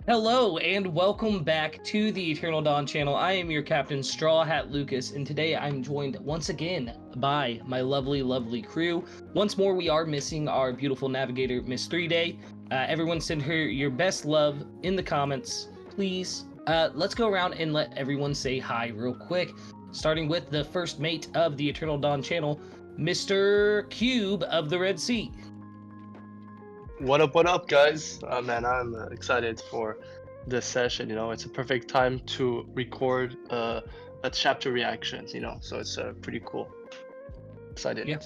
Hello and welcome back to the Eternal Dawn channel. I am your captain, Straw Hat Lucas, and today I'm joined once again by my lovely crew. Once more, we are missing our beautiful navigator, Miss 3-Day. Everyone send her your best love in the comments, please. Let's go around and let everyone say hi real quick, starting with the first mate of the Eternal Dawn channel, Mr. Kube of the Red Sea. What up, guys? Man, I'm excited for this session. It's a perfect time to record a chapter reactions. So it's pretty cool. Excited. Yeah,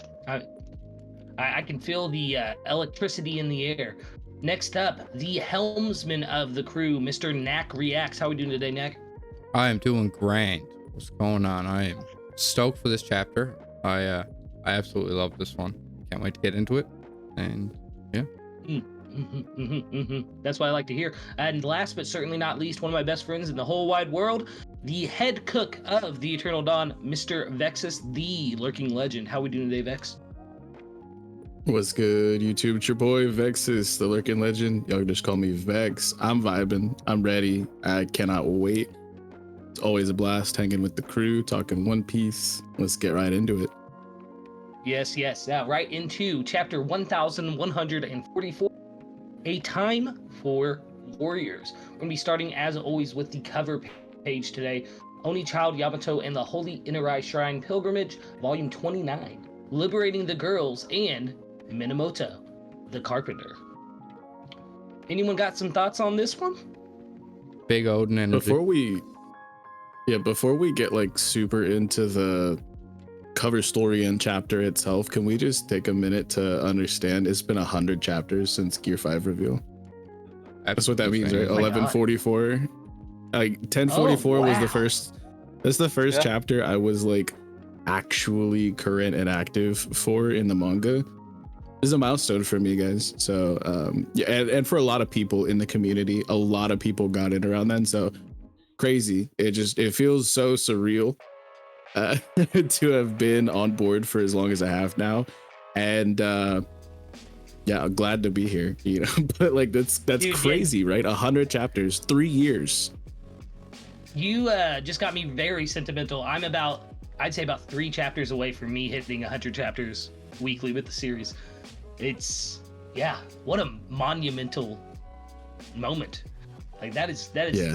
I can feel the electricity in the air. Next up, the helmsman of the crew, Mr. Nak Reacts. How are we doing today, Nak? I am doing grand. What's going on? I am stoked for this chapter. I absolutely love this one. Can't wait to get into it. And yeah. That's what I like to hear. And last but certainly not least, one of my best friends in the whole wide world, the head cook of the Eternal Dawn, Mr. Vexus, the lurking legend. How are we doing today, Vex? What's good, YouTube? It's your boy Vexus, the lurking legend. Y'all just call me Vex. I'm vibing. I'm ready. I cannot wait. It's always a blast hanging with the crew, talking One Piece. Let's get right into it. Yes. Now, right into chapter 1144, A Time for Warriors. We're going to be starting, as always, with the cover page today. Only Child Yamato and the Holy Inurai Shrine Pilgrimage, Volume 29. Liberating the Girls, and Minamoto, the Carpenter. Anyone got some thoughts on this one? Big Odin energy. Before we get like super into the cover story and chapter itself, can we just take a minute to understand it's been 100 chapters since Gear 5 reveal? That's what that means, right? 1144. Like 1044 was the first. That's the first chapter I was like actually current and active for in the manga. This is a milestone for me, guys. So and for a lot of people in the community, a lot of people got it around then. So crazy. It feels so surreal to have been on board for as long as I have now. And I'm glad to be here, but like that's Dude, crazy, right? 100 chapters, 3 years. You just got me very sentimental. I'd say about 3 chapters away from me hitting 100 chapters weekly with the series. It's what a monumental moment. Like that is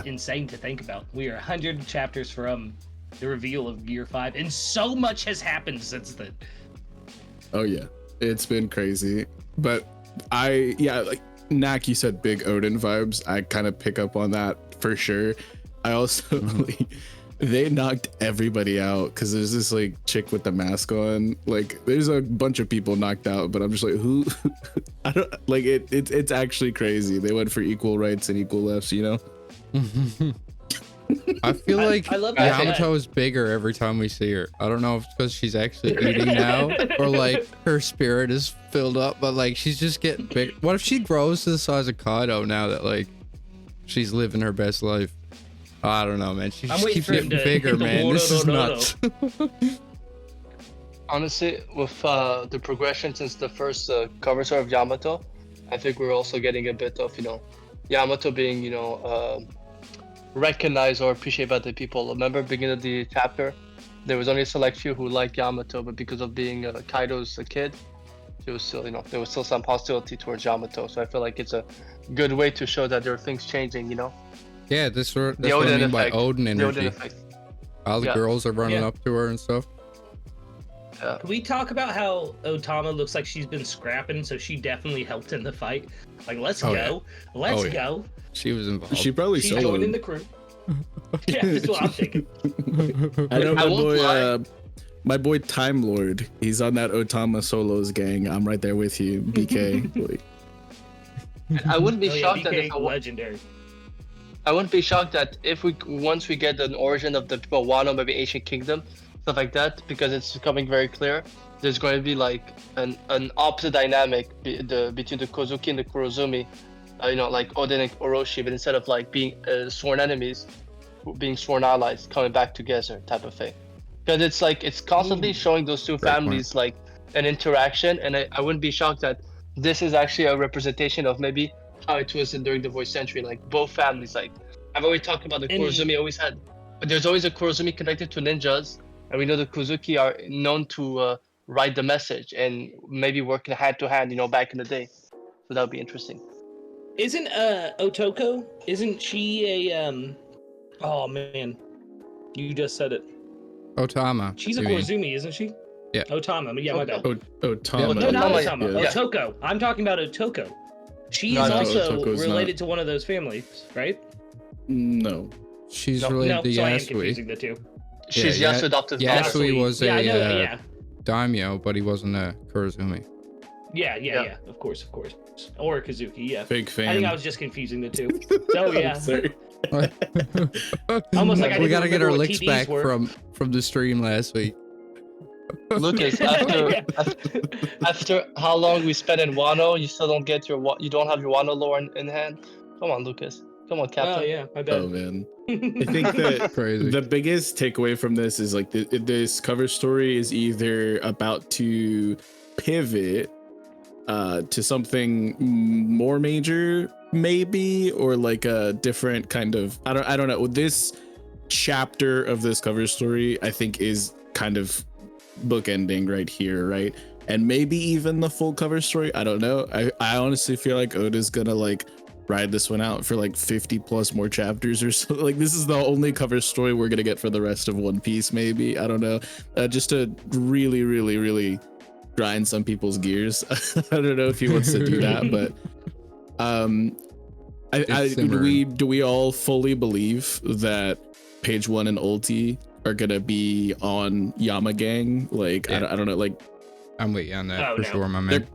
insane to think about. We are 100 chapters from the reveal of Gear 5, and so much has happened since then. Oh yeah, it's been crazy. But like Nak, you said big Odin vibes. I kind of pick up on that for sure. I also they knocked everybody out because there's this like chick with the mask on. Like there's a bunch of people knocked out, but I'm just like, who? I don't like it. It's actually crazy. They went for equal rights and equal lefts, I feel like I love that Yamato is bigger every time we see her. I don't know if it's because she's actually eating now or like her spirit is filled up, but like she's just getting big. What if she grows to the size of Kaido now that like she's living her best life? I don't know, man. She just keeps getting bigger, man. This is nuts. Honestly, with the progression since the first cover story of Yamato, I think we're also getting a bit of Yamato being recognized or appreciated by the people. Remember, beginning of the chapter, there was only a select few who liked Yamato, but because of being Kaido's a kid, there was still there was still some hostility towards Yamato. So I feel like it's a good way to show that there are things changing. Yeah, that's what I mean by Odin energy. All the girls are running up to her and stuff. Can we talk about how Otama looks like she's been scrapping, so she definitely helped in the fight? Like, let's go. Go. She was involved. She probably soloed. Joined in the crew. Yeah, that's what I'm thinking. I know my boy Time Lord. He's on that Otama Solos gang. I'm right there with you, BK. I wouldn't be shocked that legendary. I wouldn't be shocked that if once we get an origin of the Wano, maybe ancient kingdom, stuff like that, because it's becoming very clear. There's going to be like an opposite dynamic between the Kozuki and the Kurozumi, like Odin and Orochi, but instead of like being sworn enemies, being sworn allies, coming back together, type of thing. Because it's constantly showing those two families like an interaction, and I wouldn't be shocked that this is actually a representation of maybe how it was during the voice century. Like both families, like I've already talked about the And- Kurozumi always had, but there's always a Kurozumi connected to ninjas, and we know the Kuzuki are known to write the message and maybe working hand to hand, back in the day. So that would be interesting. Isn't Otoko? Isn't she a Oh man, you just said it. Otama. She's a you mean. Koizumi, isn't she? Yeah. Otama. Yeah, my bad. Otama. No, not Otama, Otama. yeah. Otoko. I'm talking about Otoko. She No, is no, also Otoko's related to one of those families, right? No. She's No, related to so I am Yasui. confusing the two. She's Yeah, Yasuo adopted yeah, daughter. Yasui was yeah, a I know. Yeah. daimyo, but he wasn't a Kurozumi. Yeah. Of course. Or Kazuki. Yeah. Big fan. I think I was just confusing the two. Oh yeah. Sorry. Almost like I we didn't gotta get remember our what licks TDs back were. from the stream last week. Lucas, after how long we spent in Wano, you still don't get you don't have your Wano lore in hand. Come on, Lucas. Come on, Captain. Oh yeah, my bad. Oh man. I think that Crazy. the biggest takeaway from this is like this cover story is either about to pivot to something more major, maybe, or like a different kind of I don't know. This chapter of this cover story I think is kind of bookending right here, right? And maybe even the full cover story. I don't know. I honestly feel like Oda's gonna like ride this one out for like 50 plus more chapters or so. Like this is the only cover story we're gonna get for the rest of One Piece, maybe. I don't know. Just to really grind some people's gears. I don't know if he wants to do that, but do we all fully believe that Page One and Ulti are gonna be on Yama Gang? Like Yeah. I don't know, like I'm with you on that Oh, for no. sure, my man.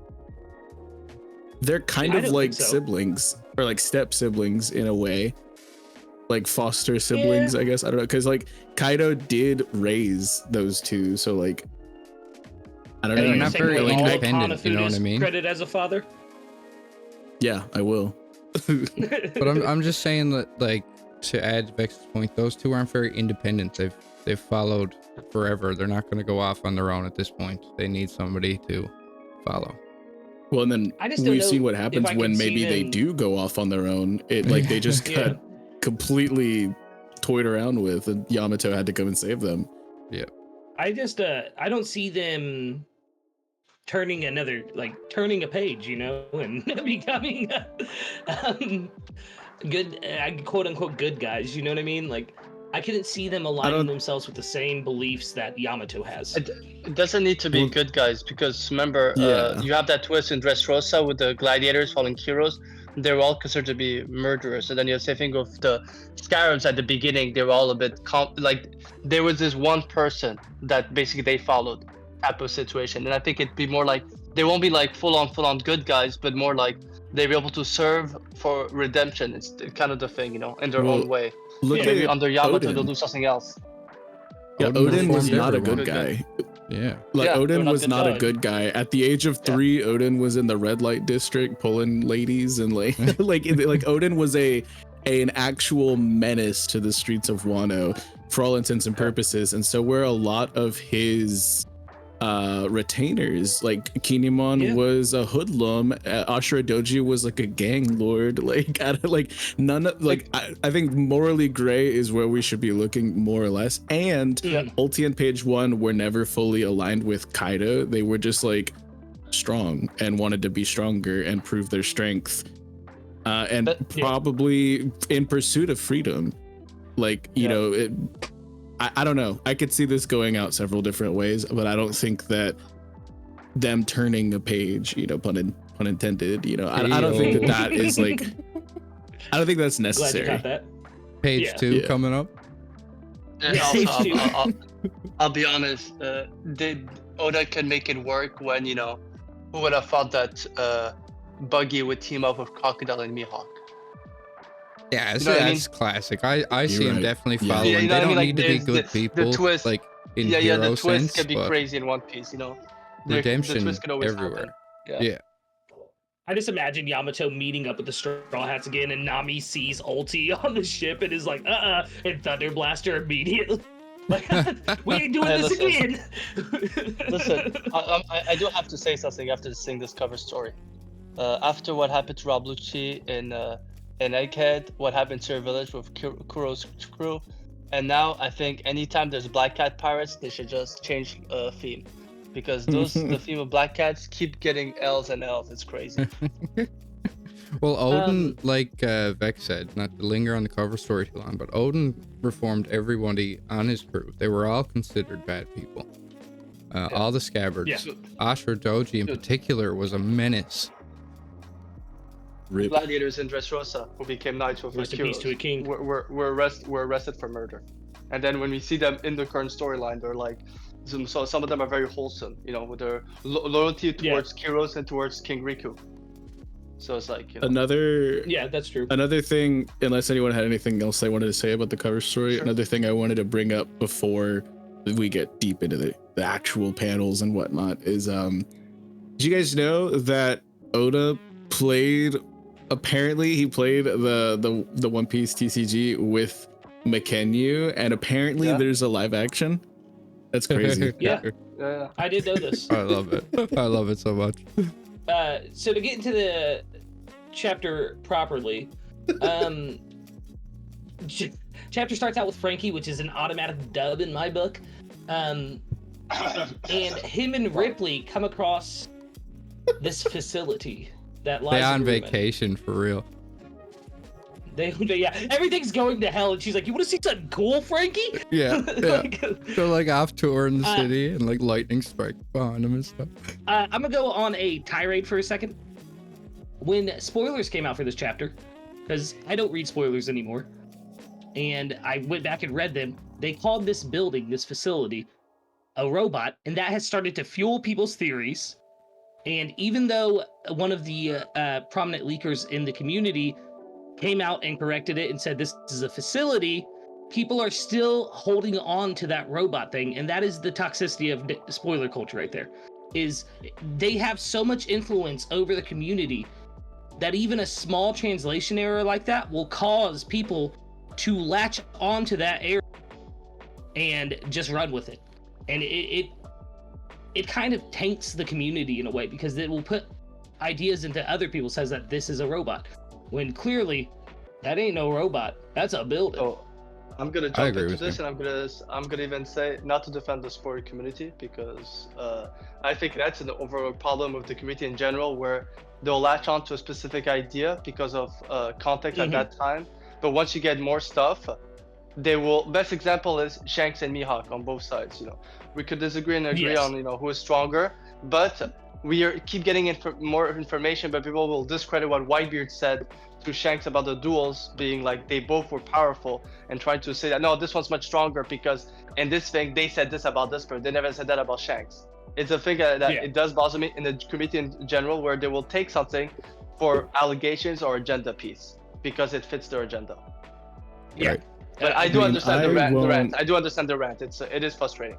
they're kind I of don't like think so. siblings or like step siblings in a way, like foster siblings, I guess. I don't know, because like Kaido did raise those two, so like I don't And know. they're not very like, independent, you know what I mean? Credit as a father. yeah, I will. But I'm just saying that, like, to add to Vex's point, those two aren't very independent. They've followed forever. They're not going to go off on their own at this point. They need somebody to follow. Well, and then I just don't we've know seen what if happens I when can see maybe they them- do go off on their own. It like they just Yeah. got completely toyed around with, and Yamato had to come and save them. I just I don't see them turning a page, and becoming good, quote unquote good guys. You know what I mean? Like I couldn't see them aligning themselves with the same beliefs that Yamato has. It doesn't need to be Well, good guys, because remember, yeah. you have that twist in Dressrosa with the gladiators following heroes. They're all considered to be murderers. And then you have the same thing with the Scarabs at the beginning. They were all a bit like there was this one person that basically they followed type of situation. And I think it'd be more like they won't be like full on good guys, but more like they'll be able to serve for redemption. It's kind of the thing, in their Well, own way. Look Maybe at under Yamato Odin. they'll do something else. Yeah, Odin Odin was reformed not a everyone. good guy. Yeah. Like Yeah, Odin they're not was good not a guys. good guy. At the age of 3, Odin was in the red light district pulling ladies and like like Odin was an actual menace to the streets of Wano for all intents and purposes. And so were a lot of his retainers. Like Kinemon was a hoodlum, Ashura Doji was like a gang lord. Like none of I think morally gray is where we should be looking, more or less. And Ulti and Page One were never fully aligned with Kaido. They were just like strong and wanted to be stronger and prove their strength, and probably in pursuit of freedom. Like I don't know. I could see this going out several different ways, but I don't think that them turning a page, pun intended, I don't think that is like, I don't think that's Glad you necessary. caught that. Page 2 Yeah. coming up. And also, I'll be honest. Oda can make it work when who would have thought that Buggy would team up with Crocodile and Mihawk? Yeah, You know what I that's classic. I see You're him right. definitely Yeah. following. Yeah, you know they what I don't mean? Like, need to be there's good the people, twist- like in The hero twist sense, can be but crazy in One Piece. The redemption twist can always everywhere. happen. Yeah. I just imagine Yamato meeting up with the Straw Hats again, and Nami sees Ulti on the ship and is like, and Thunder Blaster immediately. Like, we ain't doing Hey, this listen. again. Listen, I do have to say something after seeing this cover story. after what happened to Rabluchi in Egghead, what happened to your village with Kuro's crew, and now I think anytime there's Black Cat pirates, they should just change theme, because the theme of Black Cats keep getting L's and L's. It's crazy. Well, Odin, like Vex said, not to linger on the cover story too long, but Odin reformed everybody on his crew. They were all considered bad people. All the scabbards. Yeah. Ashur Doji in particular was a menace. Rip. Gladiators in Dressrosa who became knights with Rest in peace to a king. were arrested for murder, and then when we see them in the current storyline, they're like, so some of them are very wholesome, you know, with their loyalty towards Kyros and towards King Riku. So it's like, you know, Another Yeah, that's true. Another thing, unless anyone had anything else they wanted to say about the cover story, Sure. another thing I wanted to bring up before we get deep into the actual panels and whatnot is, did you guys know that Oda apparently he played the One Piece TCG with Makenyu, and apparently there's a live action? That's crazy. Yeah. yeah. I did know this. I love it. I love it so much. So to get into the chapter properly, chapter starts out with Frankie, which is an automatic dub in my book. And him and Ripley come across this facility that lies They're on in ruin. vacation for real. Yeah, everything's going to hell, and she's like, "You want to see something cool, Frankie?" Yeah, yeah. Like, They're like off tour in the city, and like lightning strike behind them and stuff. I'm gonna go on a tirade for a second. When spoilers came out for this chapter, because I don't read spoilers anymore, and I went back and read them, they called this building, this facility, a robot, and that has started to fuel people's theories. And even though one of the prominent leakers in the community came out and corrected it and said this is a facility, people are still holding on to that robot thing, and that is the toxicity of spoiler culture right there. Is they have so much influence over the community that even a small translation error like that will cause people to latch onto that error and just run with it. And it kind of taints the community in a way, because it will put ideas into other people's heads that this is a robot, when clearly that ain't no robot. That's a building. So I'm gonna I jump agree into with this, you. and I'm gonna even say, not to defend the spoiler community, because I think that's an overall problem with the community in general, where they'll latch on to a specific idea because of context at that time. But once you get more stuff, they will. Best example is Shanks and Mihawk on both sides. You know, we could disagree and agree on, you know, who is stronger, but keep getting more information. But people will discredit what Whitebeard said to Shanks about the duels being like they both were powerful, and trying to say that no, this one's much stronger because in this thing they said this about this, but they never said that about Shanks. It's a thing that it does bother me in the community in general, where they will take something for allegations or agenda piece because it fits their agenda. Yeah. Right. But I do understand the rant. won't- I do understand the rant. It is frustrating.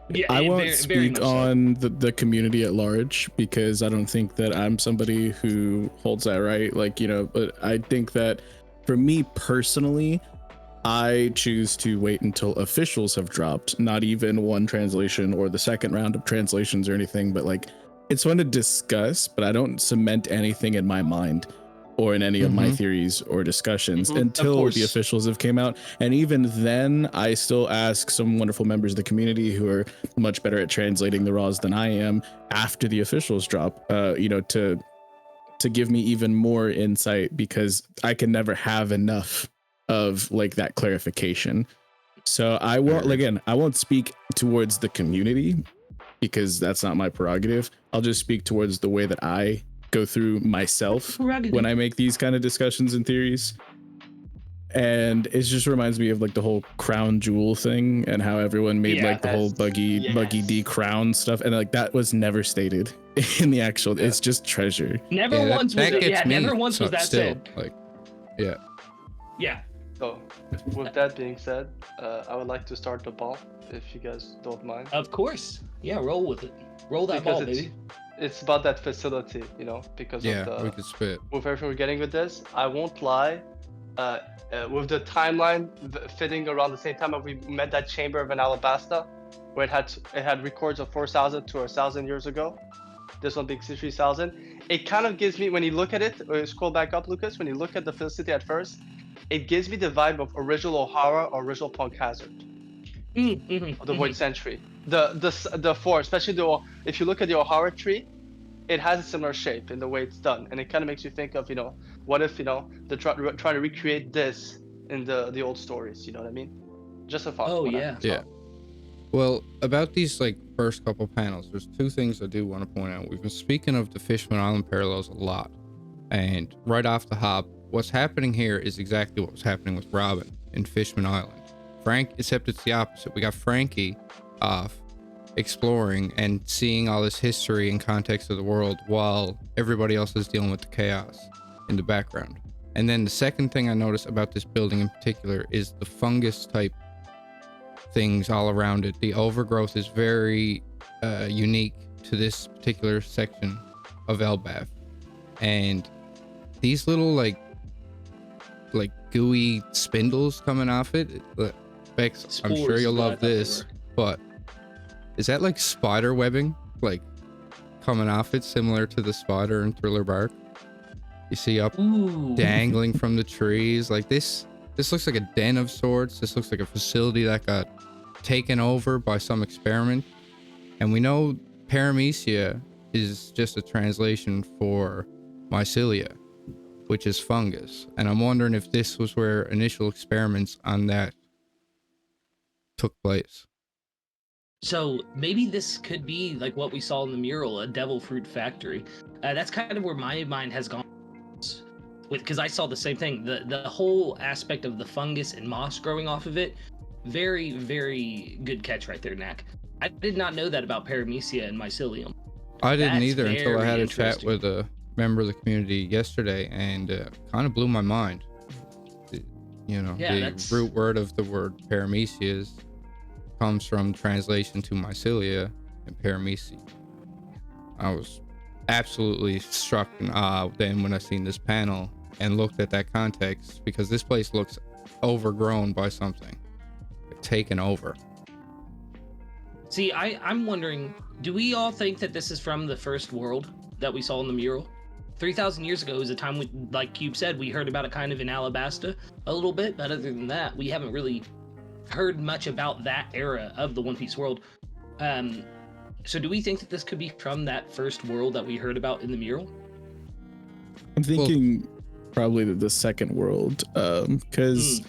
Yeah, I won't very speak much so. on the community at large, because I don't think that I'm somebody who holds that right. Like, you know, but I think that for me personally, I choose to wait until officials have dropped, not even one translation or the second round of translations or anything, but like it's fun to discuss, but I don't cement anything in my mind or in any of my theories or discussions until the officials have came out. And even then, I still ask some wonderful members of the community who are much better at translating the raws than I am after the officials drop, you know, to give me even more insight, because I can never have enough of like that clarification. So I won't, again, I won't speak towards the community because that's not my prerogative. I'll just speak towards the way that I go through myself when I make these kind of discussions and theories. And it just reminds me of like the whole crown jewel thing and how everyone made like the whole Buggy D crown stuff, and like that was never stated in the actual. It's just treasure. Never once was it. Yeah, never once was that still, said. like, yeah. Yeah. So, with that being said, I would like to start the ball, if you guys don't mind. Of course. Yeah, roll with it. Roll that ball, baby. It's about that facility, you know, because of we could spit. with everything we're getting with this. I won't lie. With the timeline fitting around the same time that we met that chamber of an Alabasta, where it had records of 4,000 to 1,000 years ago. this one being 63,000. It kind of gives me, when you look at it, or scroll back up, Lucas, when you look at the Felicity at first, it gives me the vibe of original O'Hara or original Punk Hazard of the Void Century. The four, especially if you look at the O'Hara tree, it has a similar shape in the way it's done, and it kind of makes you think of, what if, they're trying to recreate this in the old stories, you know what I mean? Just a thought. Oh, yeah. Yeah. Well, about these like first couple panels, there's two things I do want to point out. We've been speaking of the Fishman Island parallels a lot, and right off the hop, what's happening here is exactly what was happening with Robin in Fishman Island. Except it's the opposite. We got Frankie off exploring and seeing all this history and context of the world while everybody else is dealing with the chaos in the background. And then the second thing I noticed about this building in particular is the fungus type things all around it. The overgrowth is very unique to this particular section of Elbaf. And these little like gooey spindles coming off it. Bex, I'm sure you'll love this, but is that like spider webbing, like coming off it, similar to the spider in Thriller Bark? You see up dangling from the trees. Like this looks like a den of sorts. This looks like a facility that got taken over by some experiment. And we know paramecia is just a translation for mycelia, which is fungus. And I'm wondering if this was where initial experiments on that took place. So maybe this could be like what we saw in the mural, a devil fruit factory. That's kind of where my mind has gone with, because I saw the same thing. The whole aspect of the fungus and moss growing off of it, very, very good catch right there, Nak. I did not know that about paramecia and mycelium. I didn't either until I had a chat interesting. with a member of the community yesterday, and kind of blew my mind. The root word of the word paramecia comes from translation to mycelia and paramecia. I was absolutely struck in awe then when I seen this panel and looked at that context, because this place looks overgrown by something, taken over. See, I'm wondering, do we all think that this is from the first world that we saw in the mural? 3,000 years ago is a time we, like Cube said, we heard about it kind of in Alabasta a little bit, but other than that, we haven't really heard much about that era of the One Piece world. So do we think that this could be from that first world that we heard about in the mural? I'm thinking probably the second world, because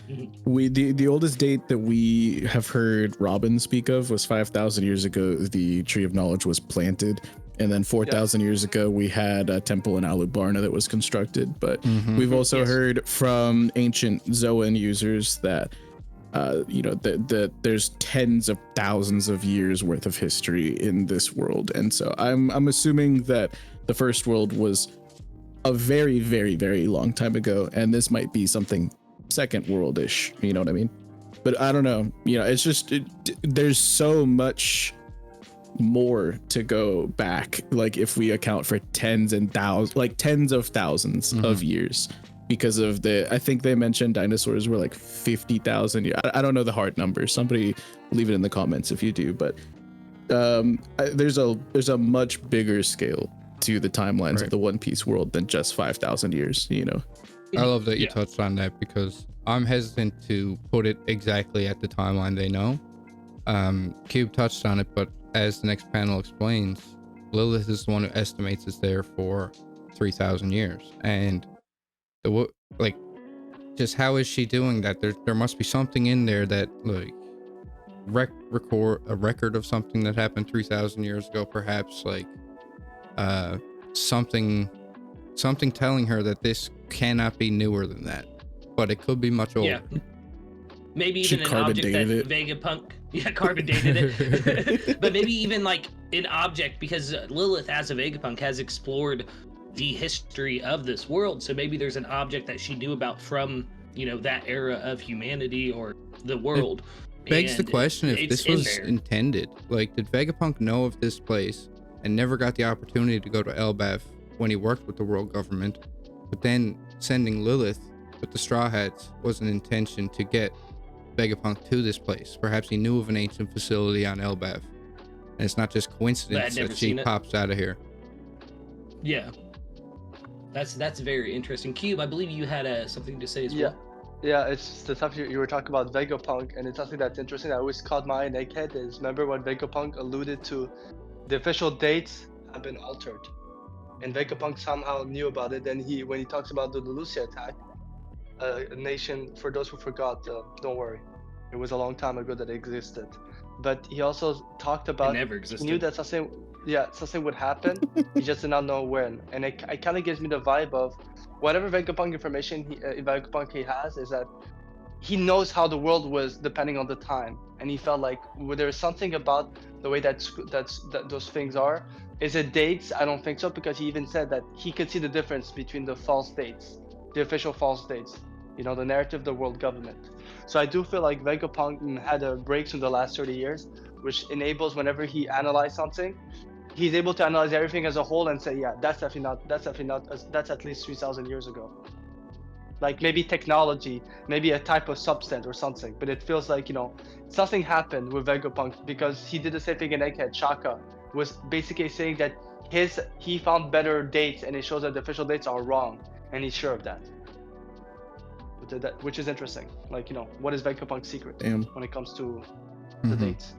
the oldest date that we have heard Robin speak of was 5,000 years ago. The Tree of Knowledge was planted, and then 4,000 years ago we had a temple in Alubarna that was constructed. But we've also heard from ancient Zoan users that that there's tens of thousands of years worth of history in this world, and so I'm assuming that the first world was a very, very, very long time ago, and this might be something second world-ish. You know what I mean? But I don't know. It's just there's so much more to go back. Like if we account for tens of thousands of years. Because of I think they mentioned dinosaurs were like 50,000 years. I don't know the hard number. Somebody leave it in the comments if you do. But there's a much bigger scale to the timelines of the One Piece world than just 5,000 years. I love that you touched on that, because I'm hesitant to put it exactly at the timeline they know. Cube touched on it, but as the next panel explains, Lilith is the one who estimates it's there for 3,000 years, and just how is she doing that? There must be something in there that like record a record of something that happened 3,000 years ago, perhaps, like something telling her that this cannot be newer than that, but it could be much older. Yeah. Maybe even an object that Vegapunk carbon dated it. But maybe even like an object, because Lilith as a Vegapunk has explored the history of this world, so maybe there's an object that she knew about from that era of humanity or the world. It begs the question if this was intended. Like, did Vegapunk know of this place and never got the opportunity to go to Elbaf when he worked with the world government, but then sending Lilith with the Straw Hats was an intention to get Vegapunk to this place? Perhaps he knew of an ancient facility on Elbaf, and it's not just coincidence that she pops out of here. Yeah. That's very interesting. Cube, I believe you had something to say as well. Yeah, it's the stuff you were talking about Vegapunk, and it's something that's interesting. I always caught my eye in Egghead is remember when Vegapunk alluded to the official dates have been altered, and Vegapunk somehow knew about it. And when he talks about the Lucia attack, a nation for those who forgot, don't worry, it was a long time ago that it existed. But he also talked about It never he existed. knew that something would happen. He just did not know when, and it kind of gives me the vibe of whatever Vegapunk information Vegapunk he has is that he knows how the world was depending on the time, and he felt like there's something about the way that those things are. Is it dates? I don't think so, because he even said that he could see the difference between the false dates, the official false dates, the narrative, the world government. So I do feel like Vegapunk had a breakthrough in the last 30 years, which enables whenever he analyzes something, he's able to analyze everything as a whole and say, yeah, that's at least 3,000 years ago. Like maybe technology, maybe a type of substance or something, but it feels like, something happened with Vegapunk, because he did the same thing in Egghead. Shaka was basically saying that he found better dates, and it shows that the official dates are wrong, and he's sure of that. Which is interesting. Like, what is Vegapunk's secret when it comes to the dates?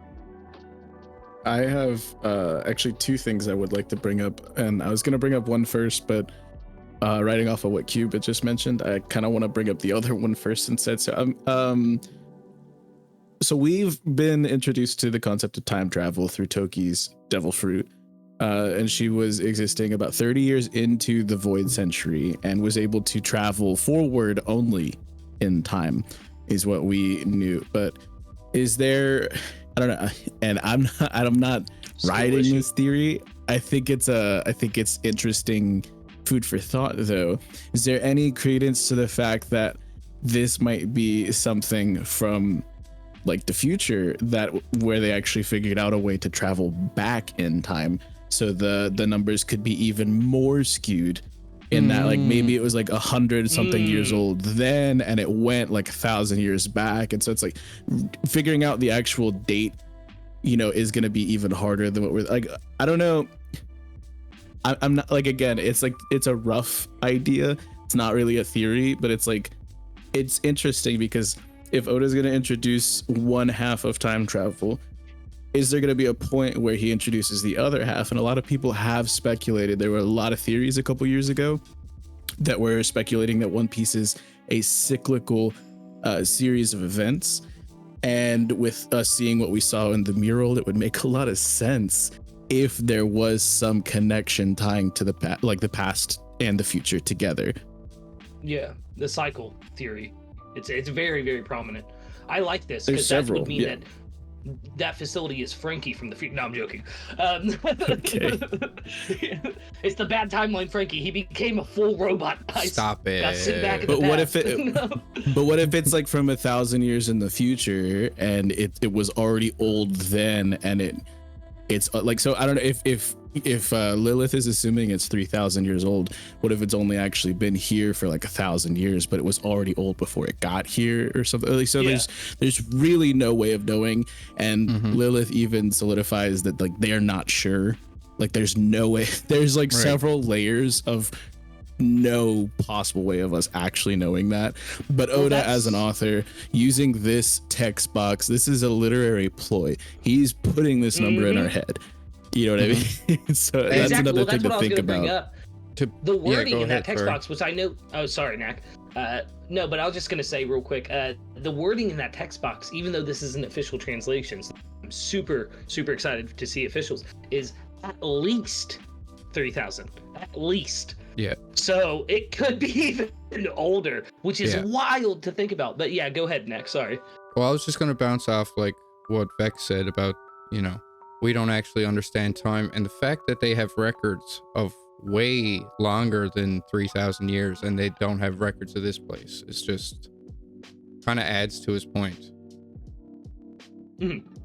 I have actually two things I would like to bring up, and I was going to bring up one first, but writing off of what Cube had just mentioned, I kind of want to bring up the other one first instead. So we've been introduced to the concept of time travel through Toki's Devil Fruit, and she was existing about 30 years into the Void Century and was able to travel forward only in time, is what we knew. But is there, I don't know, and I'm not riding this theory. I think it's interesting food for thought, though. Is there any credence to the fact that this might be something from like the future, that where they actually figured out a way to travel back in time, so the numbers could be even more skewed in that, like, maybe it was like 100 something years old then, and it went like 1,000 years back, and so it's like figuring out the actual date, is going to be even harder than what we're like. I don't know. I'm not, like, again, it's like, it's a rough idea. It's not really a theory, but it's like, it's interesting because if Oda's going to introduce one half of time travel, is there going to be a point where he introduces the other half? And a lot of people have speculated. There were a lot of theories a couple years ago that were speculating that One Piece is a cyclical series of events. And with us seeing what we saw in the mural, it would make a lot of sense if there was some connection tying to the past and the future together. Yeah, the cycle theory. It's very, very prominent. I like this There's because that several, would mean yeah. that facility is Frankie from the future. No, I'm joking. Okay. It's the bad timeline Frankie. He became a full robot. Stop it. Got sent back in But the what past. if it? But what if it's like from 1,000 years in the future, and it was already old then, and it's like, so I don't know if Lilith is assuming it's 3,000 years old. What if it's only actually been here for like 1,000 years, but it was already old before it got here or something? Like, so Yeah. there's really no way of knowing, and Lilith even solidifies that, like, they're not sure. Like, there's no way. There's like several layers of no possible way of us actually knowing that. But Oda, as an author, using this text box, this is a literary ploy. He's putting this number in our head. You know what I mean? So that's another thing to think about. The wording in that ahead, text sorry. box, which I know. Oh, sorry, Nak. No, but I was just gonna say real quick. The wording in that text box, even though this isn't official translations, I'm super, super excited to see officials. Is at least 3,000. At least. Yeah. So it could be even older, which is wild to think about. But yeah, go ahead, Nak. Sorry. Well, I was just going to bounce off like what Vex said about, we don't actually understand time, and the fact that they have records of way longer than 3,000 years and they don't have records of this place. It's just kind of adds to his point.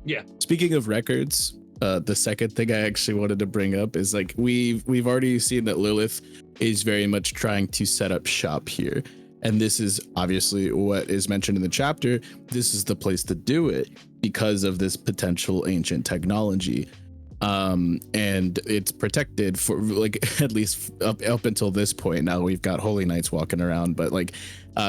Yeah. Speaking of records, the second thing I actually wanted to bring up is, like, we've already seen that Lilith is very much trying to set up shop here. And this is obviously what is mentioned in the chapter. This is the place to do it because of this potential ancient technology. and it's protected for like at least up until this point. Now we've got Holy Knights walking around, but like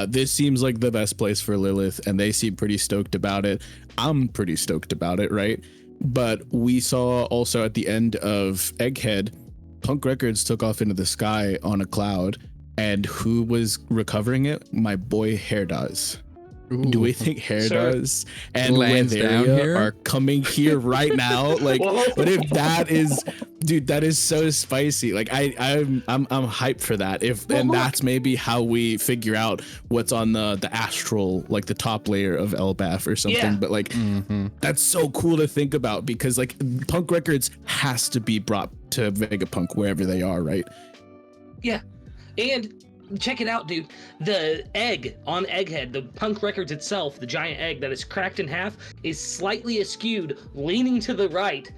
this seems like the best place for Lilith, and they seem pretty stoked about it. I'm pretty stoked about it, right? But we saw also at the end of Egghead, Punk Records took off into the sky on a cloud, and who was recovering it? My boy Hairdoes. Do we think Hairdoes and Weatheria are coming here right now? Like, what if that is, dude? That is so spicy. Like, I'm hyped for that. And that's maybe how we figure out what's on the astral, like the top layer of Elbaf or something. Yeah. But like, that's so cool to think about, because like Punk Records has to be brought to Vegapunk wherever they are, right? Yeah, and check it out, dude. The egg on Egghead, the Punk Records itself, the giant egg that is cracked in half, is slightly askewed, leaning to the right,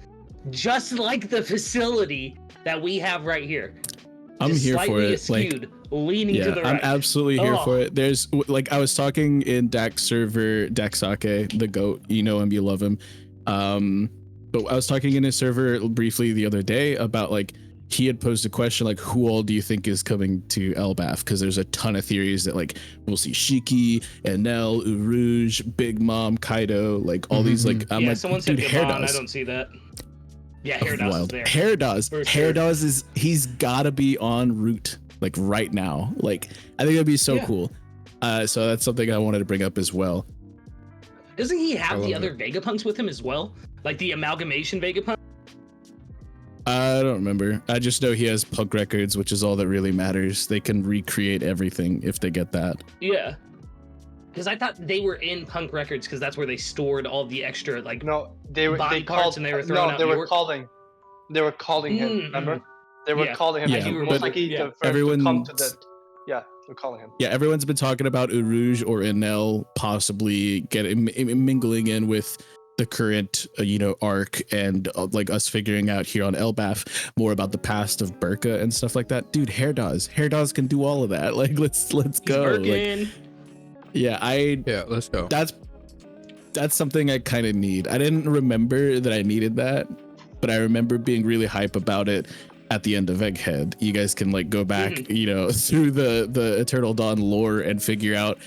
just like the facility that we have right here. I'm just here for it. Askewed, like, leaning to the right. I'm absolutely here for it. There's like, I was talking in Dak's server, Daksake, the goat, you know him, you love him. But I was talking in his server briefly the other day about like, he had posed a question like, who all do you think is coming to Elbaf? Because there's a ton of theories that like we'll see Shiki, Enel, Urouge, Big Mom, Kaido, like all these like. I'm like, someone said Hairdoes. I don't see that. Yeah, Hairdoes is there. Hairdoes is, he's gotta be en route like right now. Like I think that'd be so cool. So that's something I wanted to bring up as well. Doesn't he have the other Vegapunks with him as well? Like the amalgamation Vegapunk? I don't remember. I just know he has Punk Records, which is all that really matters. They can recreate everything if they get that. Yeah. Because I thought they were in Punk Records because that's where they stored all the extra like they parts, and they were throwing out. They were calling him. Remember? They were calling him. Yeah, most likely the everyone come to that. Yeah, they're calling him. Yeah, everyone's been talking about Urouge or Enel possibly mingling in with the current arc, and like us figuring out here on Elbaf more about the past of Burka and stuff like that. Dude, Hairdoes can do all of that. Like let's go. Like, let's go. That's something I kind of need. I didn't remember that I needed that, but I remember being really hype about it at the end of Egghead. You guys can like go back through the Eternal Dawn lore and figure out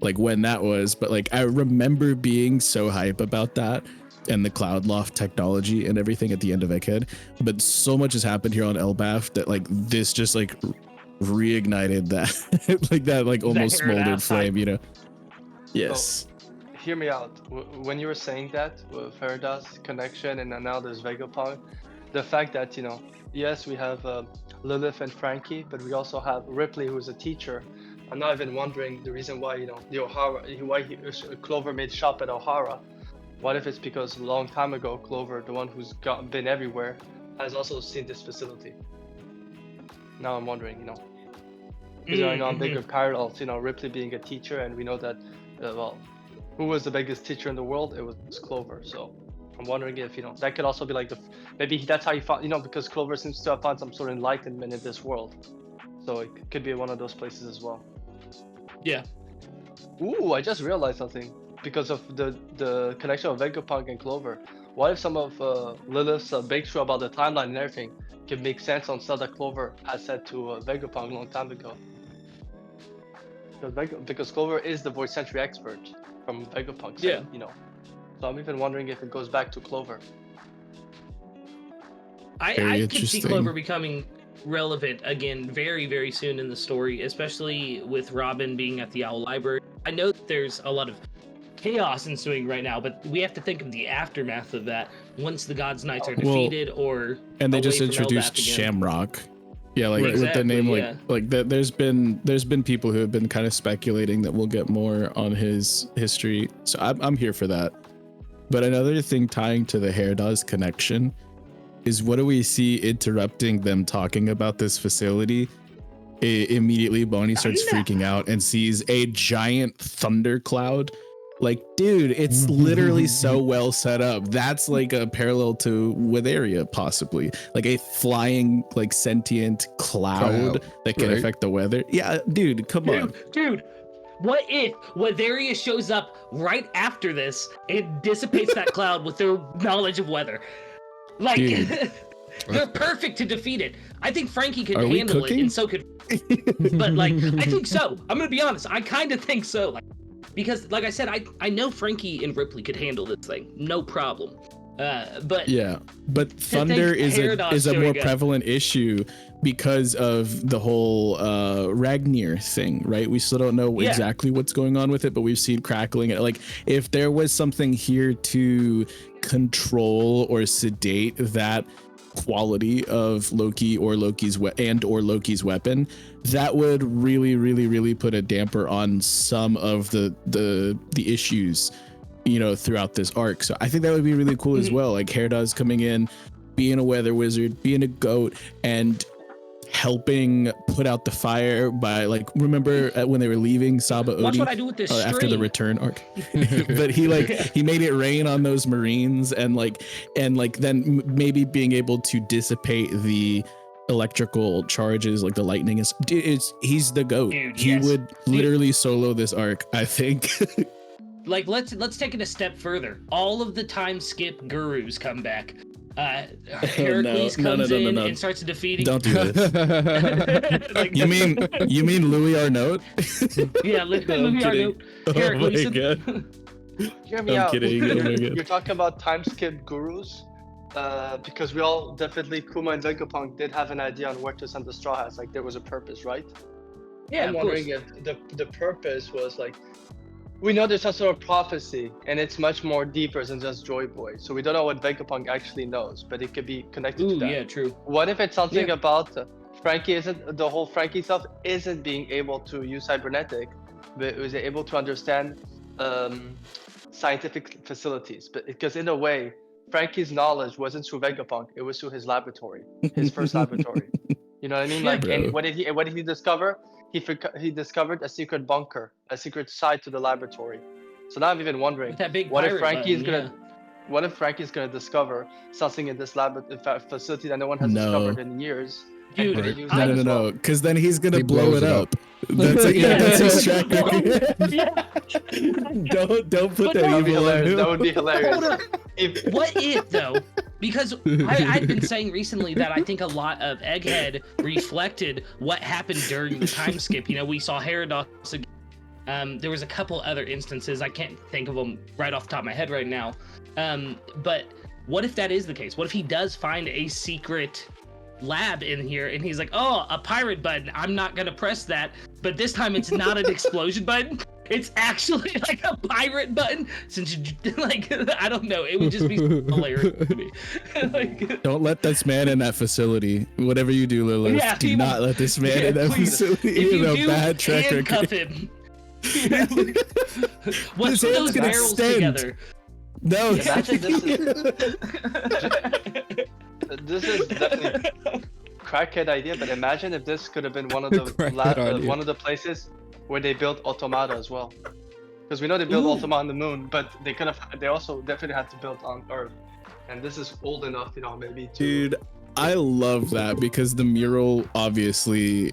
like when that was, but like I remember being so hype about that and the Cloud Loft technology and everything at the end of Egghead. But so much has happened here on Elbaf that like this just like reignited that like almost smoldered flame, Yes. So, hear me out. When you were saying that with Hairdoes connection, and now there's Vegapunk, the fact that yes, we have Lilith and Frankie, but we also have Ripley, who's a teacher. I'm not even wondering the reason why, the O'Hara, why Clover made shop at O'Hara. What if it's because a long time ago, Clover, the one who's been everywhere, has also seen this facility? Now I'm wondering, is going on bigger parallels, Ripley being a teacher, and we know that, who was the biggest teacher in the world? It was Clover. So I'm wondering if, that could also be like maybe that's how you found, because Clover seems to have found some sort of enlightenment in this world. So it could be one of those places as well. Yeah. Ooh, I just realized something because of the connection of Vegapunk and Clover. What if some of Lilith's breakthrough about the timeline and everything can make sense on stuff that Clover has said to Vegapunk a long time ago? Because Clover is the voice century expert from Vegapunk. So, So I'm even wondering if it goes back to Clover. I could see Clover becoming relevant again very, very soon in the story, especially with Robin being at the Owl Library. I know that there's a lot of chaos ensuing right now, but we have to think of the aftermath of that once the Gods Knights are defeated and they just introduced Shamrock. Yeah, like with the name, like that. There's been people who have been kind of speculating that we'll get more on his history. So I'm here for that. But another thing tying to the Hairdoes connection is, what do we see interrupting them talking about this facility? Immediately Bonnie starts freaking out and sees a giant thundercloud. Like, dude, it's literally so well set up. That's like a parallel to Weatheria, possibly. Like a flying, like sentient cloud that can affect the weather. Yeah, dude, come on. Dude, what if Weatheria shows up right after this and dissipates that cloud with their knowledge of weather? Like, Dude. they're perfect to defeat it. I think Frankie could Are we handle it, cooking? and so could. But like, I think so. I'm gonna be honest. I kind of think so. Like, because, like I said, I know Frankie and Ripley could handle this thing, no problem. But Yeah, but think thunder is Paradox a more doing it. prevalent issue because of the whole Ragnir thing, right? We still don't know Yeah. exactly what's going on with it, but we've seen crackling. Like, if there was something here to control or sedate that quality of Loki or Loki's Loki's weapon, that would really put a damper on some of the issues, you know, throughout this arc. So I think that would be really cool as well. Like Hera's coming in, being a weather wizard, being a goat, and helping put out the fire by, like, remember when they were leaving Saba watch Odi what I do with this after the string. return arc? But he made it rain on those Marines, and then maybe being able to dissipate the electrical charges, like the lightning he's the goat. Dude, He yes. would literally solo this arc, I think. Like, let's take it a step further. All of the time skip gurus come back. Heracles no, comes no, in no. and starts defeating. Don't do this. Like, You mean Louis Arnault? yeah, I'm Louis kidding. Arnault. Oh Heracles. my god. Hear me I'm out. kidding. Oh my god. You're talking about time skip gurus, because we all definitely, Kuma and Vegapunk did have an idea on where to send the Straw Hats. Like, there was a purpose, right? Yeah, I'm of course. wondering if the purpose was like, we know there's some sort of prophecy, and it's much more deeper than just Joy Boy. So we don't know what Vegapunk actually knows, but it could be connected to Ooh, that. yeah, true. What if it's something Yeah. about Frankie the whole Frankie stuff isn't being able to use cybernetic, but was able to understand scientific facilities. But because in a way, Frankie's knowledge wasn't through Vegapunk, it was through his laboratory, his first laboratory. You know what I mean? Yeah, Like, bro. and what did he discover? He discovered a secret bunker, a secret side to the laboratory. So now I'm even wondering, With that big what if pirate Frankie's button, gonna what if Frankie's gonna discover something in this facility that no one has No. discovered in years? and Dude, put it used I- as No, well? no, because then he's gonna He blow blows it it up. That's his track record. Yeah. Don't put But that no, evil on him. That would be hilarious. Hold on. If, What if though? Because I've been saying recently that I think a lot of Egghead reflected what happened during the time skip. You know, we saw Herados again. There was a couple other instances. I can't think of them right off the top of my head right now. But what if that is the case? What if he does find a secret lab in here and he's like, oh, a pirate button. I'm not gonna press that. But this time it's not an explosion button. It's actually like a pirate button. Since you, like, I don't know, it would just be hilarious to me. Like, Don't let this man in that facility. Whatever you do, Lilith, Yeah, do he not will- let this man Yeah, in that please. facility. if He you has do, a bad track handcuff record. him. His What's hand's those gonna barrels extend. together? No. Imagine this is definitely crackhead idea, but imagine if this could have been one of the Crackhead idea. one of the places where they built automata as well. Because we know they built Ooh. automata on the moon, but they also definitely had to build on Earth. And this is old enough, you know, maybe to Dude, I love that because the mural, obviously,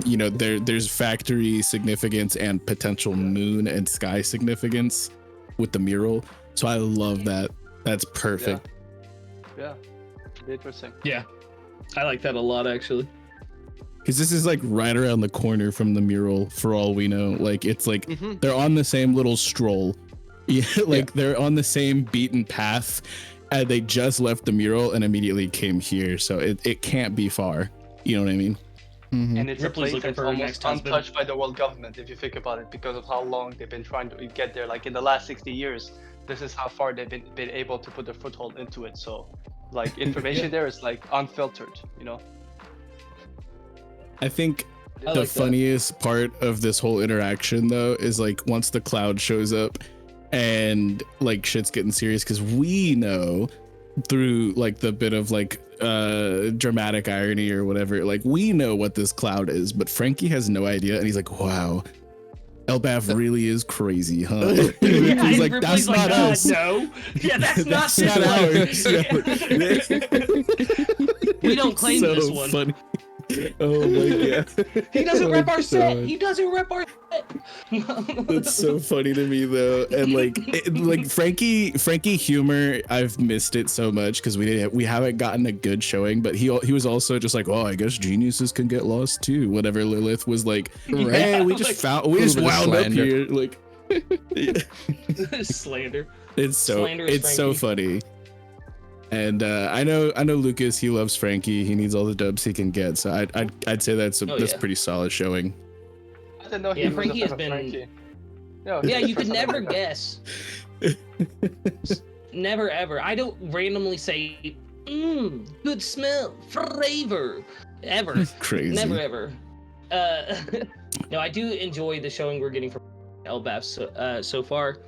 you know, there's factory significance and potential moon and sky significance with the mural. So I love that. That's perfect. yeah, be interesting. Yeah, I like that a lot actually. Because this is like right around the corner from the mural for all we know. Like, it's like Mm-hmm. they're on the same little stroll. Yeah, like they're on the same beaten path. And they just left the mural and immediately came here. So it can't be far. You know what I mean? Mhm. And it's Ripley's a place looking that's for her almost next husband. untouched by the world government, if you think about it, because of how long they've been trying to get there. Like in the last 60 years, this is how far they've been able to put their foothold into it. So, like, information there is like unfiltered, you know. I think I the like that. funniest part of this whole interaction though is like once the cloud shows up and like shit's getting serious, because we know through like the bit of like dramatic irony or whatever, like we know what this cloud is, but Frankie has no idea, and he's like, wow, Elbaf really is crazy, huh? Yeah, He's and like, Ripley's that's not us. No. Yeah, that's not That's this not one." ours. We don't claim So this one. funny. Oh my god. He doesn't Oh rep our set. God. He doesn't rep our set. That's so funny to me though, and like Frankie humor, I've missed it so much because we haven't gotten a good showing. But he was also just like, oh, I guess geniuses can get lost too. Whatever Lilith was like, hey, we just wound up here, like slander. It's so funny. And I know Lucas, he loves Frankie. He needs all the dubs he can get. So I'd say that's pretty solid showing. I didn't know he was Frankie a has fan of been. Frankie. No, Yeah, you could never guess. Never ever. I don't randomly say, good smell, flavor, ever. Crazy. Never ever. No, I do enjoy the showing we're getting from Elbaf so far.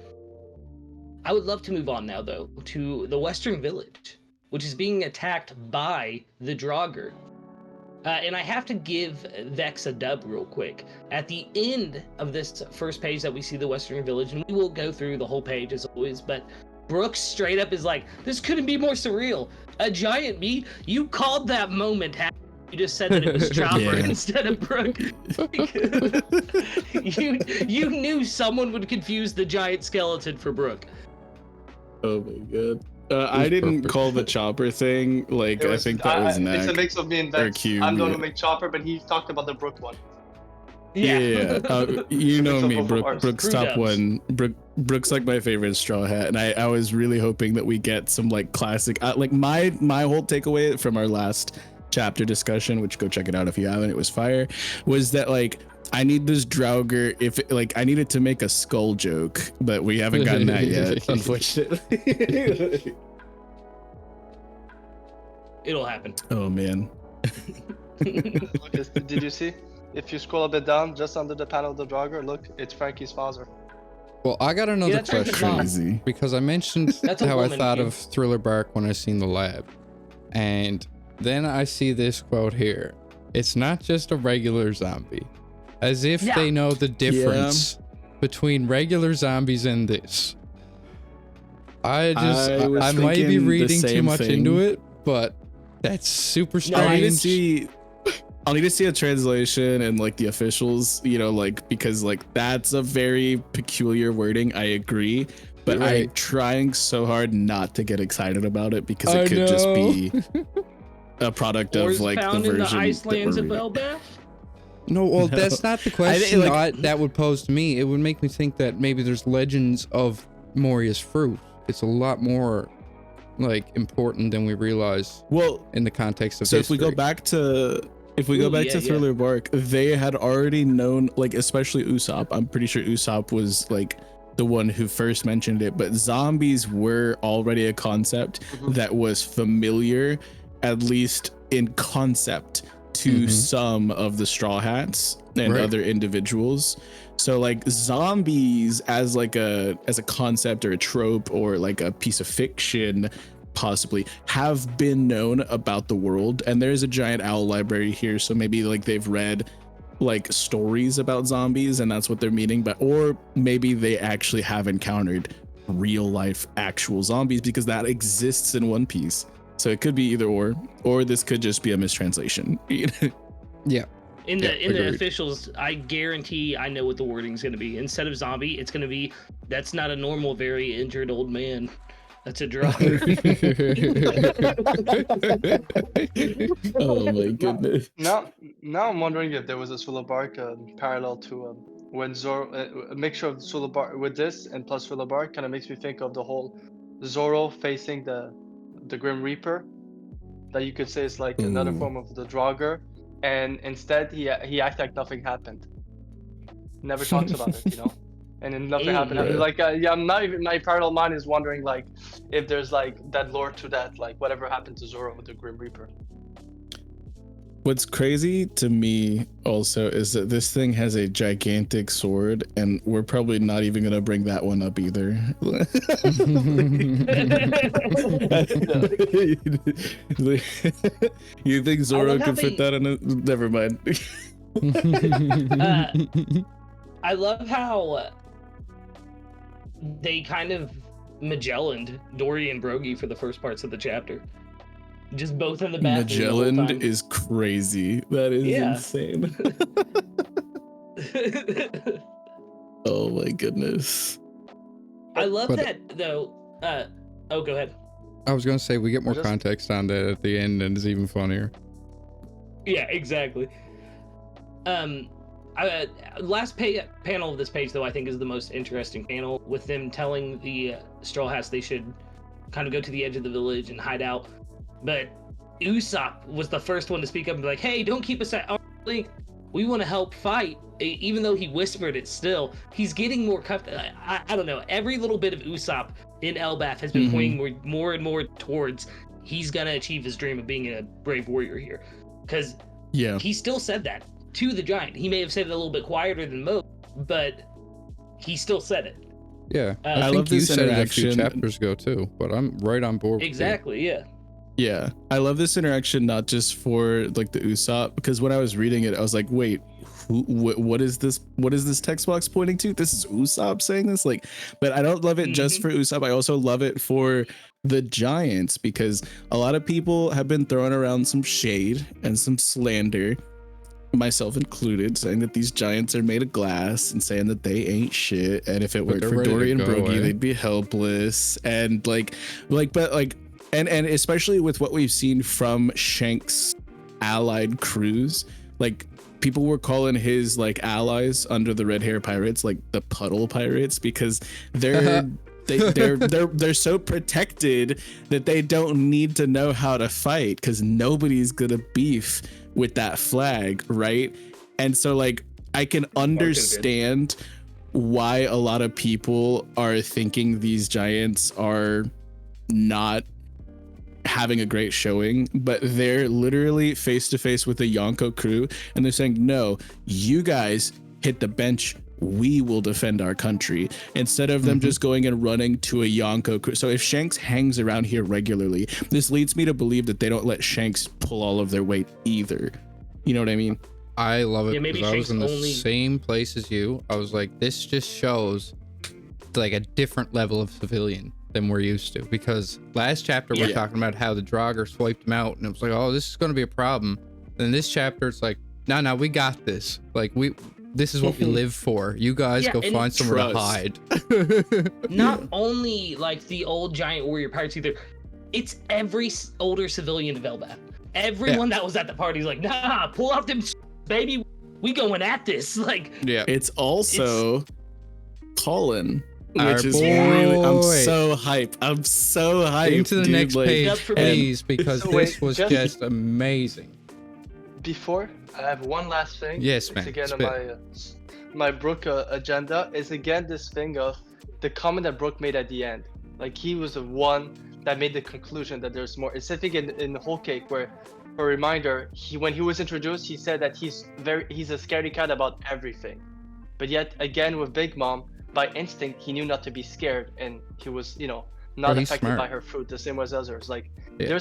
I would love to move on now, though, to the Western Village, which is being attacked by the Draugr. And I have to give Vex a dub real quick. At the end of this first page that we see the Western Village, and we will go through the whole page as always, but Brooks straight up is like, this couldn't be more surreal. A giant bee? You called that moment happy. You just said that it was Chopper instead of Brooke. you knew someone would confuse the giant skeleton for Brooke. Oh my god. I didn't call the Chopper thing. Like, I think that was Nak. It's a mix of me and Vex. I'm the one who made Chopper, but he talked about the Brook one. Yeah. You know me, Brooks top dubs. one. Brooks like my favorite Straw Hat, and I was really hoping that we get some like classic. Like my whole takeaway from our last chapter discussion, which go check it out if you haven't. It was fire. Was that like, I need this Draugr, I needed to make a skull joke, but we haven't gotten that yet, unfortunately. It'll happen. Oh man. Lucas, did you see? If you scroll a bit down, just under the panel of the Draugr, look, it's Frankie's father. Well, I got another that's right, question Crazy. because I mentioned That's a how I woman thought view. of Thriller Bark when I seen the lab, and then I see this quote here. It's not just a regular zombie, as if they know the difference between regular zombies and this. I might be reading too much into it, but that's super strange. I'll need to see a translation and like the officials, you know, like, because like that's a very peculiar wording. I agree, but I'm trying so hard not to get excited about it because it could just be a product of like the version. In the Icelands of that Elbaf? No, well, that's not the question like, that would pose to me. It would make me think that maybe there's legends of Moria's fruit. It's a lot more like important than we realize. Well, in the context of so history. if we go back to Thriller Bark, they had already known, like, especially Usopp. I'm pretty sure Usopp was like the one who first mentioned it, but zombies were already a concept that was familiar, at least in concept, to some of the Straw Hats and other individuals. So like zombies as like a concept or a trope or like a piece of fiction possibly have been known about the world, and there's a giant owl library here, so maybe like they've read like stories about zombies and that's what they're meaning, but or maybe they actually have encountered real life actual zombies, because that exists in One Piece. So it could be either or this could just be a mistranslation. Yeah. In the officials, I guarantee I know what the wording's gonna be. Instead of zombie, it's gonna be, that's not a normal, very injured old man. That's a Draugr. Oh my goodness. Now I'm wondering if there was a Thriller Bark parallel to when Zoro, a mixture of Thriller Bark with this and plus Thriller Bark kind of makes me think of the whole Zoro facing the Grim Reaper. That you could say is like another form of the Draugr, and instead he acts like nothing happened. Never talks about it, you know. And then nothing happened. I'm like, I'm not even, my parallel mind is wondering like if there's like that lore to that, like whatever happened to Zoro with the Grim Reaper. What's crazy to me also is that this thing has a gigantic sword, and we're probably not even gonna bring that one up either. You think Zoro could fit that in? Never mind. I love how they kind of Magellaned Dory and Brogy for the first parts of the chapter. Just both in the bathroom. Magellan is crazy. That is insane. Oh my goodness. I love But- that though. Oh, go ahead. I was gonna say we get more Just- context on that at the end, and it's even funnier. Yeah, exactly. Last panel of this page, though, I think is the most interesting panel, with them telling the Straw Hats they should kind of go to the edge of the village and hide out. But Usopp was the first one to speak up and be like, "Hey, don't keep us at arm's length. We want to help fight." Even though he whispered it, still he's getting more comfortable. I don't know. Every little bit of Usopp in Elbaf has been pointing more and more towards he's gonna achieve his dream of being a brave warrior here, because Yeah. he still said that to the giant. He may have said it a little bit quieter than most, but he still said it. Yeah, I I love think you this said it a few interaction. chapters ago too, but I'm right on board. with you. Exactly, yeah. Yeah, I love this interaction, not just for like the Usopp, because when I was reading it, I was like, wait, what is this? What is this text box pointing to? This is Usopp saying this, like, but I don't love it just for Usopp. I also love it for the giants, because a lot of people have been throwing around some shade and some slander, myself included, saying that these giants are made of glass and saying that they ain't shit, and if it But worked they're for ready to Dory and go, Brogy, eh? they'd be helpless, and and especially with what we've seen from Shanks' allied crews, like people were calling his like allies under the red hair pirates like the puddle pirates, because they're they're so protected that they don't need to know how to fight, because nobody's gonna beef with that flag, right? And so like I can understand why a lot of people are thinking these giants are not having a great showing, but they're literally face to face with the Yonko crew, and they're saying, no, you guys hit the bench, we will defend our country, instead of them just going and running to a Yonko crew. So if Shanks hangs around here regularly, this leads me to believe that they don't let Shanks pull all of their weight either. You know what I mean? I love it, Yeah, maybe because I was Shanks in the only- same place as you. I was like, this just shows like a different level of civilian than we're used to, because last chapter we're Yeah. talking about how the Draugr swiped him out, and it was like, oh, this is going to be a problem. Then this chapter it's like, no, we got this. Like this is what we live for. You guys Yeah, go and find somewhere to trust. hide. Not only like the old giant warrior pirates either, it's every older civilian of Elbaf. Everyone that was at the party is like, nah, pull out them baby, we going at this. Like, Yeah. It's also Colin, Our which is really, I'm boy. so hyped. I'm so hyped. Into the dude. next Like, page, Up for please, because So this wait, was just amazing. Before, I have one last thing. Yes, It's man, again on spit. my Brook agenda. Is again this thing of the comment that Brook made at the end. Like he was the one that made the conclusion that there's more. It's I think in Whole Cake where, for a reminder, when he was introduced, he said that he's a scaredy cat about everything. But yet again with Big Mom, by instinct he knew not to be scared, and he was not he's affected smart. by her fruit the same as others. Like Yeah.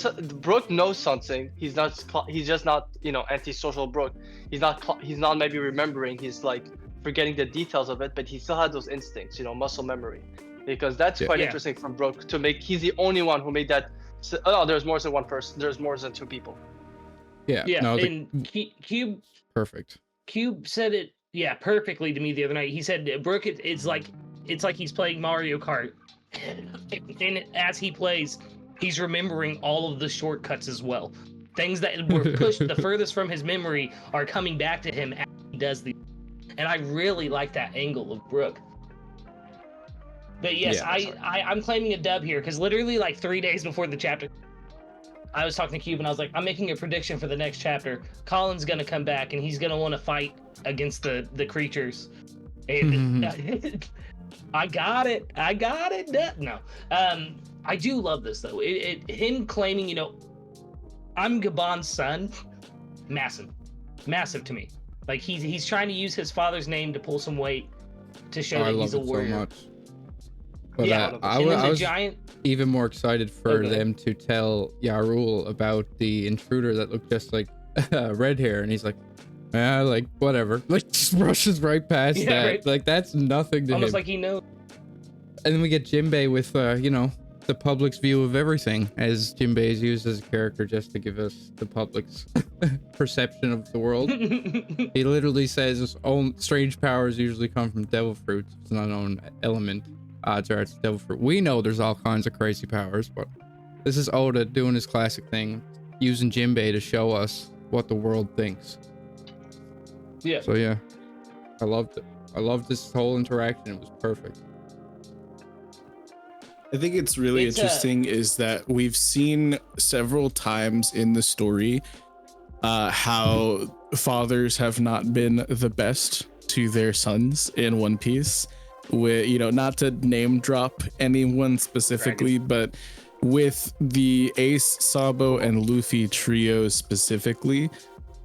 Brook knows something. He's just not antisocial Brook. He's not maybe remembering. He's like forgetting the details of it, but he still had those instincts, muscle memory. Because that's quite Yeah. interesting from Brook to make. He's the only one who made that. Oh, there's more than one person. There's more than two people. Yeah. yeah, No, and Cube perfect. said it, yeah, perfectly to me the other night. He said, Brooke, it's like he's playing Mario Kart, and as he plays, he's remembering all of the shortcuts as well. Things that were pushed the furthest from his memory are coming back to him as he does the. And I really like that angle of Brooke. But yes, Yeah. I'm claiming a dub here, because literally like 3 days before the chapter, I was talking to Cube and I was like, I'm making a prediction for the next chapter. Colin's gonna come back and he's gonna want to fight against the creatures. And I got it. No. I do love this though. Him claiming, I'm Gabon's son, massive to me. Like he's trying to use his father's name to pull some weight to show Oh, I that he's love a it so warrior. much. But Yeah, I and then the was giant. even more excited for Okay. them to tell Yarul about the intruder that looked just like red hair, and he's like, like whatever, like just rushes right past Yeah, that. right. Like that's nothing to Almost him. like he knows. And then we get Jinbei with the public's view of everything, as Jinbei is used as a character just to give us the public's perception of the world. He literally says, "Oh, strange powers usually come from devil fruits. It's an unknown element. Odds are it's devil fruit." We know there's all kinds of crazy powers, but this is Oda doing his classic thing, using Jinbei to show us what the world thinks. Yeah. So yeah, I loved it. I loved this whole interaction. It was perfect. I think it's really interesting is that we've seen several times in the story how fathers have not been the best to their sons in One Piece. With, you know, not to name drop anyone specifically, but with the Ace, Sabo, and Luffy trio specifically,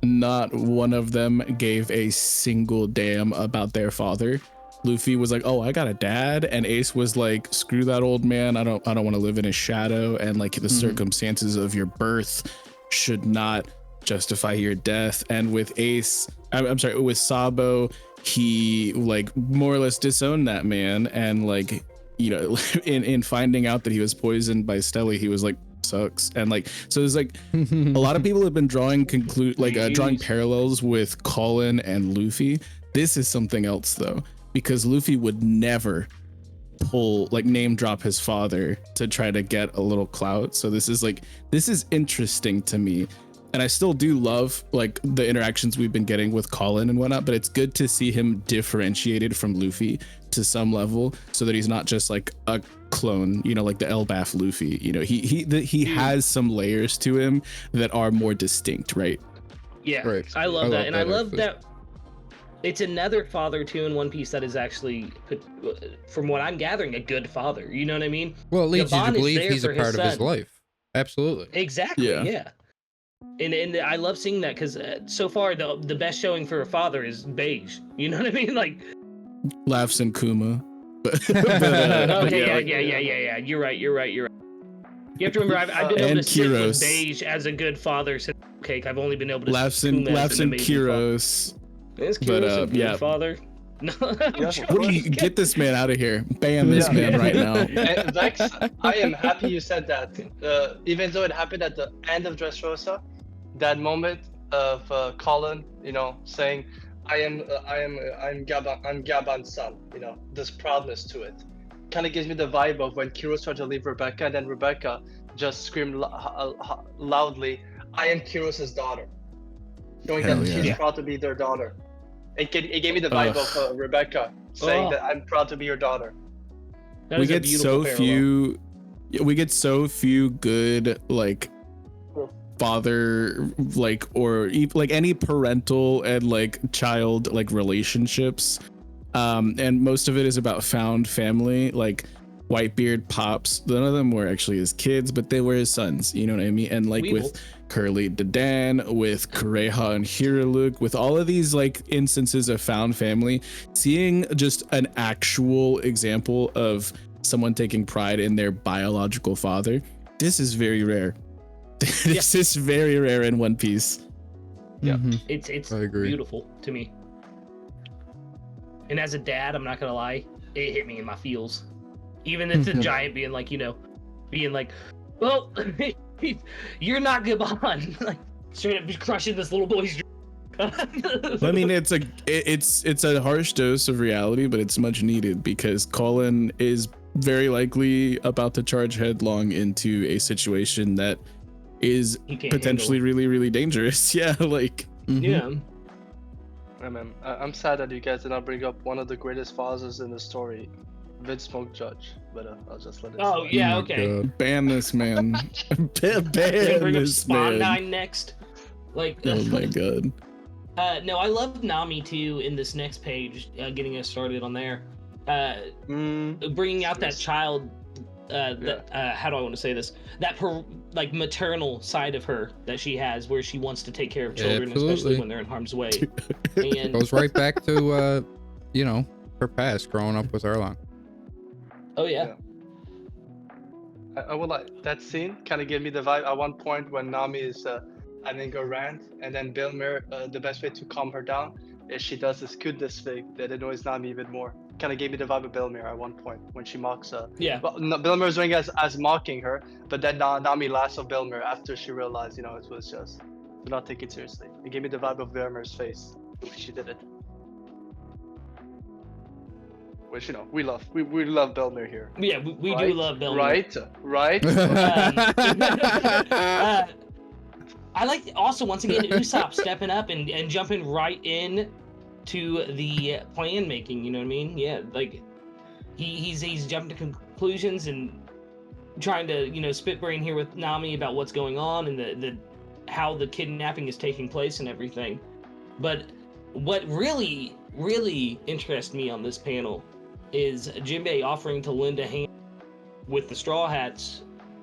not one of them gave a single damn about their father. Luffy was like, "Oh, I got a dad," and Ace was like, "Screw that old man. I don't want to live in his shadow, and like the circumstances of your birth should not justify your death." And with Ace, I'm sorry, with Sabo, he like more or less disowned that man, and like, you know, in finding out that he was poisoned by Stelly, he was like, "Sucks." And like, so there's like a lot of people have been drawing drawing parallels with Colin and Luffy. This is something else though, because Luffy would never name drop his father to try to get a little clout. So this is interesting to me. And I still do love like the interactions we've been getting with Colin and whatnot, but it's good to see him differentiated from Luffy to some level, so that he's not just like a clone, you know, like the Elbaf Luffy. You know, he has some layers to him that are more distinct, right? Yeah, Right. I love that, and I love actually. that it's another father too in One Piece that is actually, from what I'm gathering, a good father. You know what I mean? Well, it leads you to bond is believe there he's a for his part of his son. life. Absolutely. Exactly. Yeah. Yeah. And I love seeing that, because so far the best showing for a father is Beige. You know what I mean? Like, Laughs and Kuma. okay, yeah. You're right. You have to remember, I've been able And to sit with Kyros. Beige as a good father since Cake. I've only been able to Laughs sit and with Kuma as an amazing father. Kyros. Is But, Kyros a good yeah. father? No, I'm Yeah. What do you get this man out of here? Ban this man right now. And Vex, I am happy you said that. Even though it happened at the end of Dressrosa, that moment of Colin, you know, saying, I'm Gaban's son," you know, this proudness to it, kind of gives me the vibe of when Kiro tried to leave Rebecca, and then Rebecca just screamed loudly, "I am Kiros's daughter," showing Hell that yeah. she's proud to be their daughter. It gave me the vibe of Rebecca saying that I'm proud to be your daughter. that We is a get beautiful so few good like father or any parental and like child like relationships, and most of it is about found family. Like Whitebeard Pops, none of them were actually his kids, but they were his sons, you know what I mean? And like Weevil. with Curly Dedan, with Kureha and Hiraluk, with all of these like instances of found family, seeing just an actual example of someone taking pride in their biological father, this is very rare. This is very rare in One Piece. Yeah. Mhm. It's I agree. beautiful to me. And as a dad, I'm not gonna lie, it hit me in my feels. Even if the giant being like, you know, well, you're not Gabon. Like, straight up just crushing this little boy's I mean, it's a harsh dose of reality, but it's much needed, because Colin is very likely about to charge headlong into a situation that is He can't potentially really, really dangerous. Yeah, like Yeah. I mean, I'm sad that you guys did not bring up one of the greatest fathers in the story, Vince Smoke Judge, but I'll just let it Oh slide. yeah, my okay. God. ban this man. We're gonna ban bring up this Spawn man. 9 next. Like, Oh my god. no, I love Nami too in this next page, getting us started on there. Bringing out that child, how do I want to say this? That maternal side of her that she has, where she wants to take care of children, Absolutely. especially when they're in harm's way. And Goes right back to you know, her past growing up with Erlang. oh yeah, I would like that scene kind of gave me the vibe at one point when Nami is having a rant, and then Bilmer, the best way to calm her down is she does this kudus thing that annoys Nami even more. Kind of gave me the vibe of Bilmer at one point when she mocks yeah. well, no, Bilmer is doing as mocking her, but then Nami laughs at Bilmer after she realized, you know, it was just Do not take it seriously. It gave me the vibe of Vermeer's face. She did it. Which, you know, we love. We love Belmere here. Yeah, we Right? do love Belmont. Right? I like also once again Usopp stepping up and jumping right in to the plan making. You know what I mean? Yeah, like he's jumping to conclusions and trying to spit brain here with Nami about what's going on and the how the kidnapping is taking place and everything. But what really interests me on this panel is Jinbei offering to lend a hand with the Straw Hats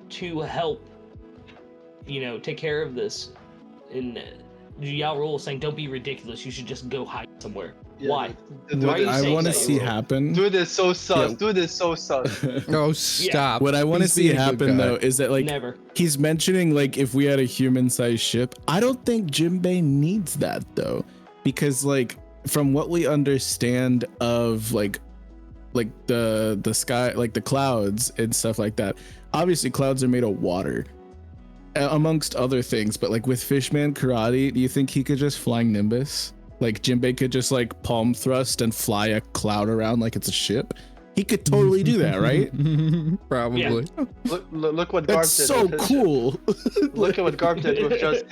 to help, take care of this. And Yao Rule saying, "Don't be ridiculous. You should just go hide somewhere." Yeah, Why? dude, Why are you I saying want to that, see Yao Rule? happen. Dude is so sus. Yeah. Dude is so sus. Oh, stop. What I want to He's see being a good happen guy. though is that like Never. he's mentioning like if we had a human-sized ship. I don't think Jinbei needs that though, because like from what we understand of like the sky, like the clouds and stuff like that. Obviously, clouds are made of water, amongst other things. But like with Fishman Karate, do you think he could just flying Nimbus? Like Jinbei could just like palm thrust and fly a cloud around like it's a ship? He could totally do that, right? Probably. Yeah. Look what Garp That's did. so with his- cool. Look at what Garp did with just.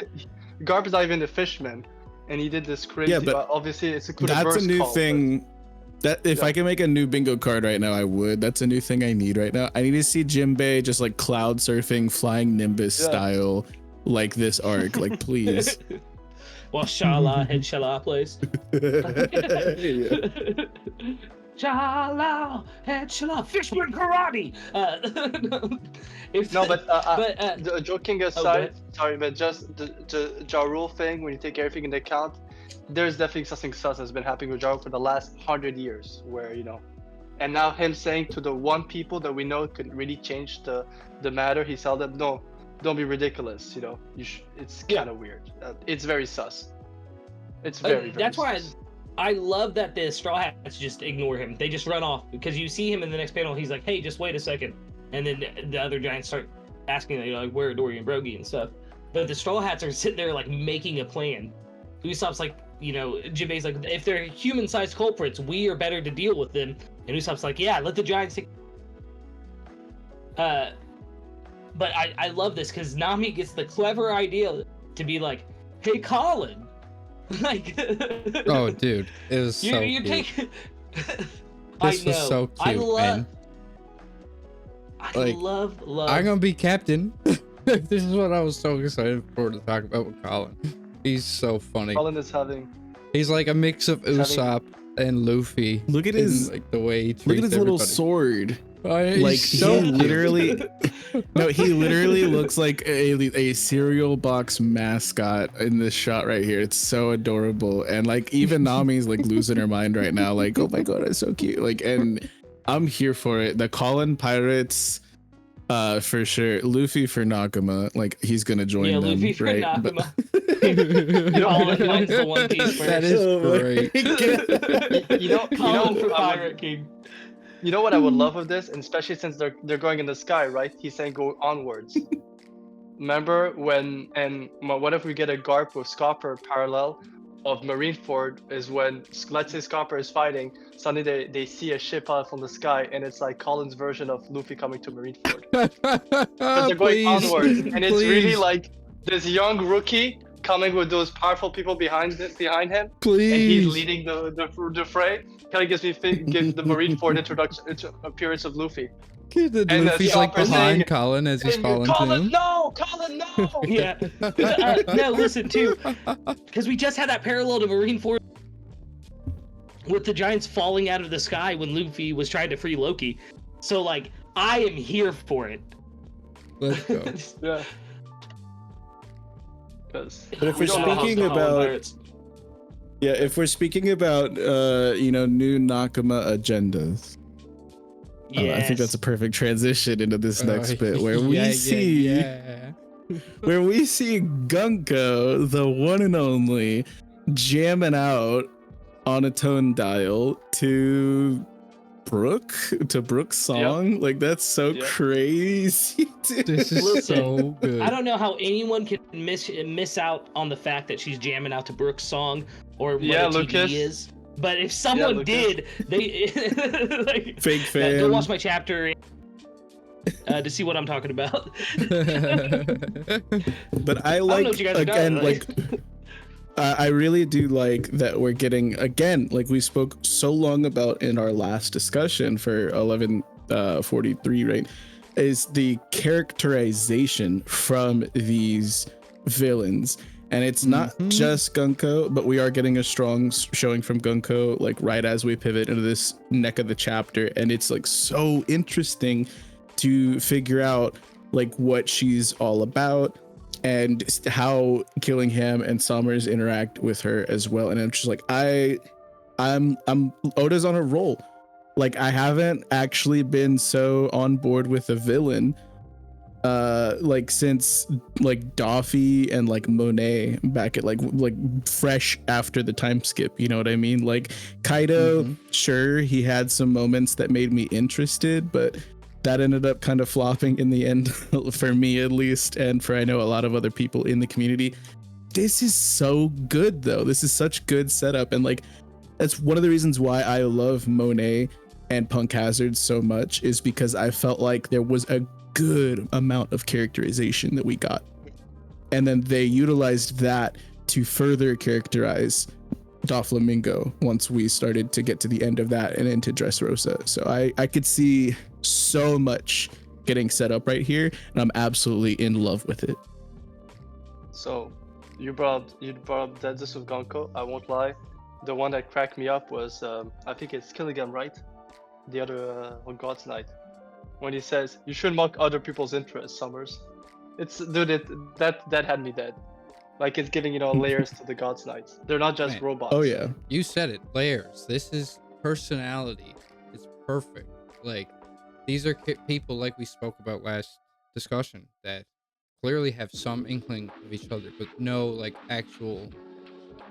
Garp is not even a fishman, and he did this crazy. Yeah, but obviously it's a That's a new call, but- thing. That if Yeah. I can make a new bingo card right now, I would. That's a new thing I need right now. I need to see Jinbei just like cloud surfing, flying Nimbus Yeah. style, like this arc. Like, please. While Shala head Shala plays. Shala head Shala Fishman Karate. No, but but joking aside, sorry, but just the Ja Rule thing, when you take everything into account, there's definitely something sus that's been happening with Ja Rule for the last 100 years, where and now him saying to the one people that we know could really change the matter, he told them, no, don't be ridiculous, it's kind of weird. It's very sus. It's very that's why sus. I love that the Straw Hats just ignore him. They just run off because you see him in the next panel. He's like, "Hey, just wait a second," and then the other giants start asking, like, "Where are Dory and Brogy and stuff?" But the Straw Hats are sitting there like making a plan. Usopp's like, Jinbei's like, "If they're human-sized culprits, we are better to deal with them." And Usopp's like, "Yeah, let the giants take." But I love this because Nami gets the clever idea to be like, "Hey, Colin." Like, Oh, dude, it was so you cute. take. This was so cute, I love. man. I Like, love. I'm gonna be captain. This is what I was so excited for to talk about with Colin. He's so funny. Colin is having. He's like a mix of Usopp and Luffy. Look at in, his like the way he treats Look at his little everybody. sword. He's Like so he cute. literally No, he literally looks like a cereal box mascot in this shot right here. It's so adorable. And like even Nami's like losing her mind right now. Like, oh my god, it's so cute. Like, and I'm here for it. The Colin Pirates, for sure. Luffy for Nakama. Like he's gonna join them. Luffy for right? Nakama. know- Colin wins the One Piece first. That is Oh my great. Colin for I Pirate would, King. you know what I would love of this, and especially since they're going in the sky, right? He's saying go onwards. Remember what if we get a Garp with Scopper parallel of Marineford is when, let's say, Scopper is fighting, suddenly they see a ship out from the sky, and it's like Colin's version of Luffy coming to Marineford. But they're going onwards, and it's really like this young rookie coming with those powerful people behind him, and he's leading the fray. Kind of gives the Marineford appearance of Luffy. And And Luffy's like Chopper behind saying, Colin as he's And falling to Colin, him. no! Colin, no! Yeah. No, listen too, because we just had that parallel to Marineford with the giants falling out of the sky when Luffy was trying to free Loki. So like, I am here for it. Let's go. Yeah. Because But if we're don't know how speaking Colin about Pirates- Yeah, if we're speaking about new Nakama agendas, I think that's a perfect transition into this next bit where we see where we see Gunko, the one and only, jamming out on a tone dial to Brooke's song. Like that's so crazy. Dude. This is Listen, so good. I don't know how anyone can miss out on the fact that she's jamming out to Brooke's song or what a Lucas. TD is. But if someone did, they like Fake fan. go watch my chapter to see what I'm talking about. But I I don't know what you guys are again doing, like I really do like that we're getting again like we spoke so long about in our last discussion for 1143, right? Is the characterization from these villains. And it's not just Gunko, but we are getting a strong showing from Gunko, like right as we pivot into this neck of the chapter. And it's like so interesting to figure out like what she's all about and how Killingham and Summers interact with her as well. And I'm just like, I'm Oda's on a roll. Like I haven't actually been so on board with a villain like since like Doffy and like Monet back at like fresh after the time skip, you know what I mean? Like Kaido, sure, he had some moments that made me interested, but that ended up kind of flopping in the end for me at least, and for I know a lot of other people in the community. This is so good though. This is such good setup, and like that's one of the reasons why I love Monet and Punk Hazard so much, is because I felt like there was a good amount of characterization that we got, and then they utilized that to further characterize Doflamingo once we started to get to the end of that and into Dressrosa. So I could see so much getting set up right here, and I'm absolutely in love with it. So you brought up Deadness of Gonko. I won't lie, the one that cracked me up was I think it's Killingham, right? The other on God's Night, when he says you shouldn't mock other people's interests, Summers. It's dude, that had me dead. Like it's giving, you know, layers to the God's Knights. They're not just robots. Oh yeah, you said it, layers. This is personality. It's perfect. Like these are people, like we spoke about last discussion, that clearly have some inkling of each other, but no like actual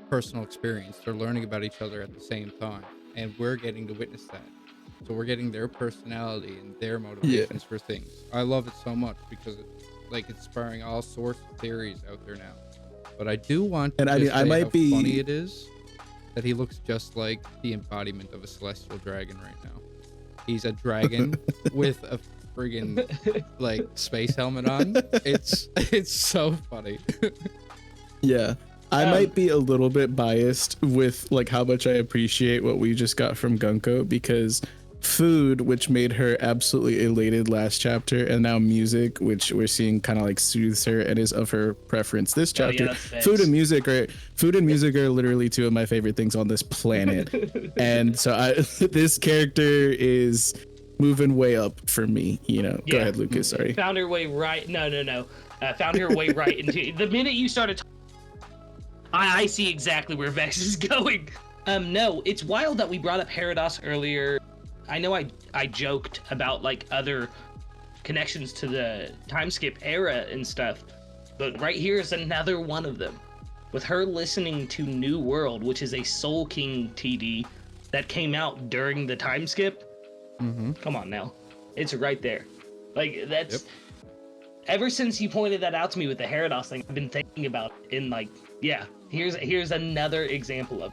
personal experience. They're learning about each other at the same time, and we're getting to witness that. So we're getting their personality and their motivations for things. I love it so much because it's inspiring all sorts of theories out there now. But I do want to say how funny it is that he looks just like the embodiment of a celestial dragon right now. He's a dragon with a friggin' like space helmet on. It's so funny. Yeah. I might be a little bit biased with like how much I appreciate what we just got from Gunko, because food, which made her absolutely elated last chapter, and now music, which we're seeing kind of like soothes her and is of her preference this chapter. Food and music are literally two of my favorite things on this planet. And so this character is moving way up for me, you know. Go ahead, Lucas. Sorry. Found her way right. No. Found her way right into the minute you started. I see exactly where Vex is going. No, it's wild that we brought up Herados earlier. I know I joked about like other connections to the time skip era and stuff, but right here is another one of them. With her listening to New World, which is a Soul King TD that came out during the time skip. Come on now. It's right there. Like that's ever since you pointed that out to me with the Herados thing, I've been thinking about it in like, yeah, here's another example of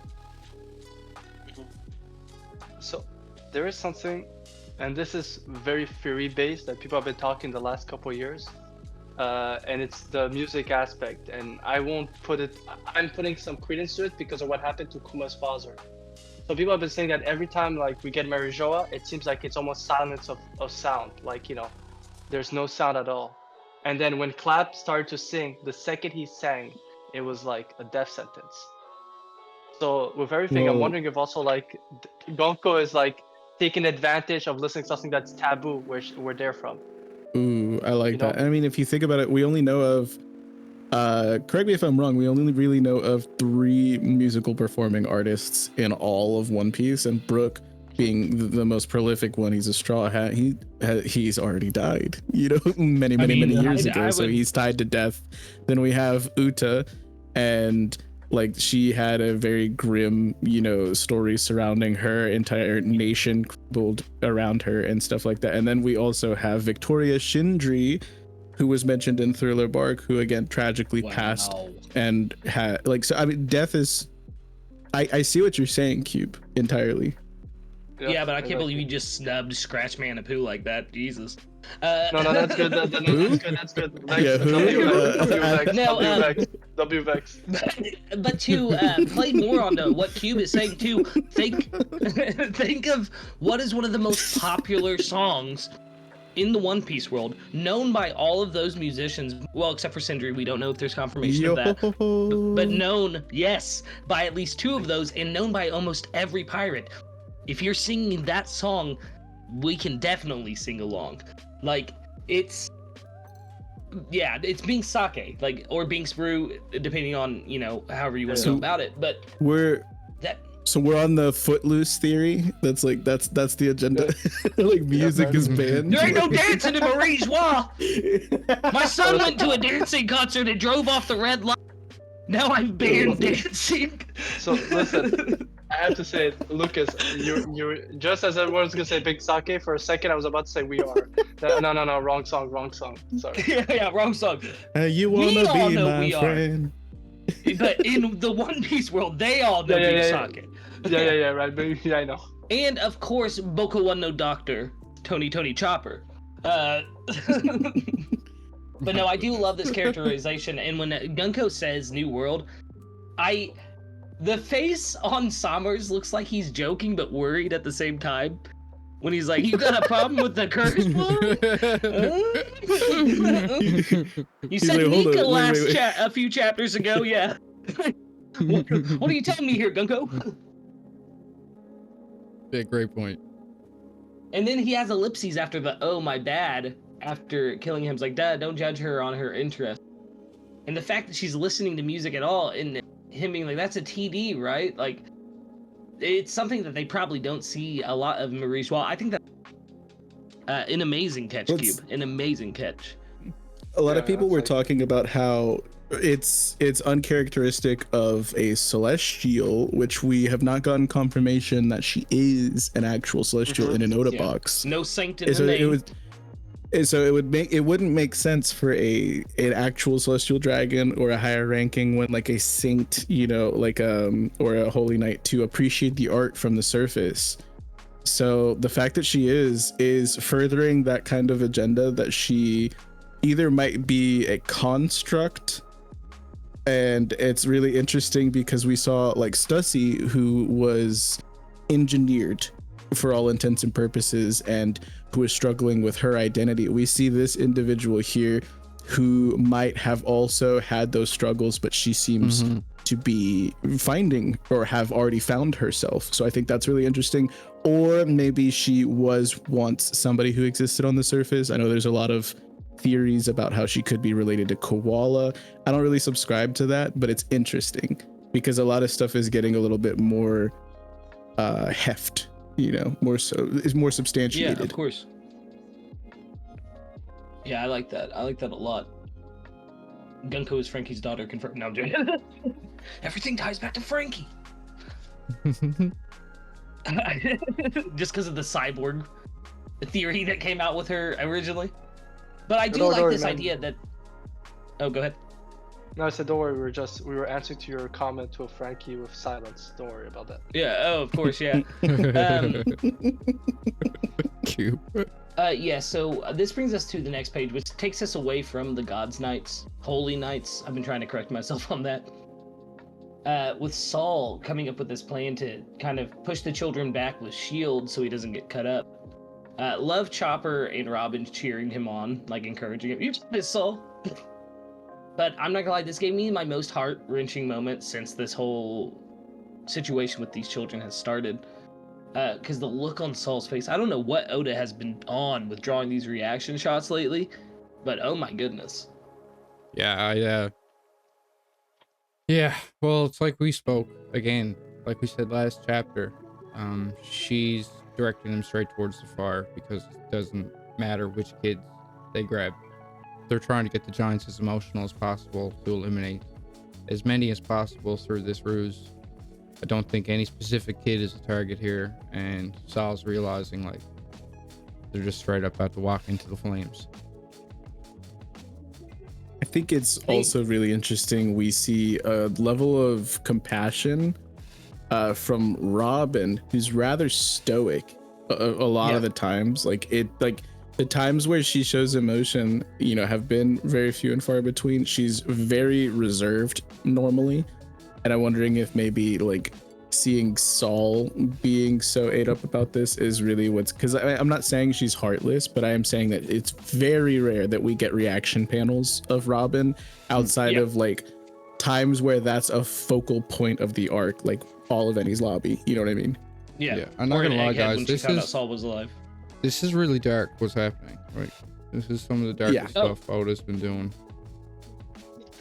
it. So there is something, and this is very theory based, that people have been talking the last couple of years, and it's the music aspect. And I won't put it, I'm putting some credence to it because of what happened to Kuma's father. So people have been saying that every time like we get Marijoa, it seems like it's almost silence of sound, like, you know, there's no sound at all. And then when Clap started to sing, the second he sang, it was like a death sentence. So with everything, I'm wondering if also like Gonko is like taking advantage of listening to something that's taboo where they're from. Ooh, I like that. I mean, if you think about it, we only know of, correct me if I'm wrong, we only really know of 3 musical performing artists in all of One Piece, and Brook being the most prolific one. He's a Straw Hat. He's already died, you know, many years ago. So he's tied to death. Then we have Uta, and Like she had a very grim, you know, story surrounding her entire nation crumbled around her and stuff like that. And then we also have Victoria Shindri, who was mentioned in Thriller Bark, who again tragically passed and had like, so I mean, death is, I see what you're saying, Cube, entirely. Yeah, but I can't believe you just snubbed Scratch Man and Pooh like that. Jesus. No, that's good. That's good. That's good. Vex, Yeah, who? W Vex. But to play more on what Cube is saying too, think of what is one of the most popular songs in the One Piece world, known by all of those musicians, well, except for Sindri, we don't know if there's confirmation of that, but known, yes, by at least 2 of those, and known by almost every pirate. If you're singing that song, we can definitely sing along. Like, it's being sake, like, or being sprue, depending on, you know, however you want to go about it, but So we're on the Footloose theory. That's like that's the agenda. Like music is banned. There ain't no dancing in Marie's Wall. My son went to a dancing concert and drove off the red light. Now I'm banned dancing. So listen, I have to say, Lucas, you just as everyone's gonna say Big Sake, for a second I was about to say We Are. No, wrong song. Sorry. yeah, wrong song. You wanna be my friend? But in the One Piece world, they all know Big Sake. Yeah, right. But, yeah, I know. And of course, Boko One no Doctor, Tony Chopper. But no, I do love this characterization. And when Gunko says New World, the face on Summers looks like he's joking but worried at the same time. When he's like, "You got a problem with the curse book?" You said like, Nika wait. a few chapters ago, yeah. What are you telling me here, Gunko? Yeah, great point. And then he has ellipses after the "oh my bad" after killing him. It's like, "Dad, don't judge her on her interest." And the fact that she's listening to music at all, and him being like, "That's a TD, right?" Like, it's something that they probably don't see a lot of Maurice. Well, I think that an amazing catch, Cube. An amazing catch. A lot of people were talking about how it's uncharacteristic of a celestial, which we have not gotten confirmation that she is an actual celestial in an Oda box. No saint in the name. So it wouldn't make sense for an actual celestial dragon or a higher ranking one like a saint, you know, like or a holy knight to appreciate the art from the surface. So the fact that she is furthering that kind of agenda that she either might be a construct. And it's really interesting because we saw like Stussy, who was engineered for all intents and purposes and who is struggling with her identity. We see this individual here who might have also had those struggles, but she seems to be finding or have already found herself. So I think that's really interesting. Or maybe she was once somebody who existed on the surface. I know there's a lot of theories about how she could be related to Koala. I don't really subscribe to that, but it's interesting because a lot of stuff is getting a little bit more heft, you know, is more substantiated. Yeah, of course. Yeah, I like that. I like that a lot. Gunko is Frankie's daughter confirmed. No, I'm joking. Everything ties back to Frankie. Just because of the cyborg theory that came out with her originally. But I do like this idea that... Oh, go ahead. No, I said don't worry. We were answering to your comment to a Frankie with silence. Don't worry about that. Yeah. Oh, of course. Yeah. Cute. Yeah. So this brings us to the next page, which takes us away from the Gods Knights, Holy Knights. I've been trying to correct myself on that. With Saul coming up with this plan to kind of push the children back with shields so he doesn't get cut up. Love Chopper and Robin cheering him on, like encouraging him. You did this, Saul. But I'm not gonna lie, this gave me my most heart-wrenching moment since this whole situation with these children has started. Because the look on Saul's face, I don't know what Oda has been on with drawing these reaction shots lately, but oh my goodness. Yeah, yeah, well, it's like we spoke again, like we said last chapter. She's directing them straight towards the fire because it doesn't matter which kids they grab. They're trying to get the giants as emotional as possible to eliminate as many as possible through this ruse. I don't think any specific kid is a target here, and Sal's realizing like they're just straight up about to walk into the flames. I think it's also really interesting. We see a level of compassion from Robin, who's rather stoic a lot of the times. Like the times where she shows emotion, you know, have been very few and far between. She's very reserved normally. And I'm wondering if maybe like seeing Saul being so ate up about this is really what's, because I'm not saying she's heartless, but I am saying that it's very rare that we get reaction panels of Robin outside of like times where that's a focal point of the arc, like all of Enies Lobby. You know what I mean? Yeah. I'm not gonna lie, guys. When she found out Saul was alive. This is really dark. What's happening? Right. This is some of the darkest stuff Oda's been doing.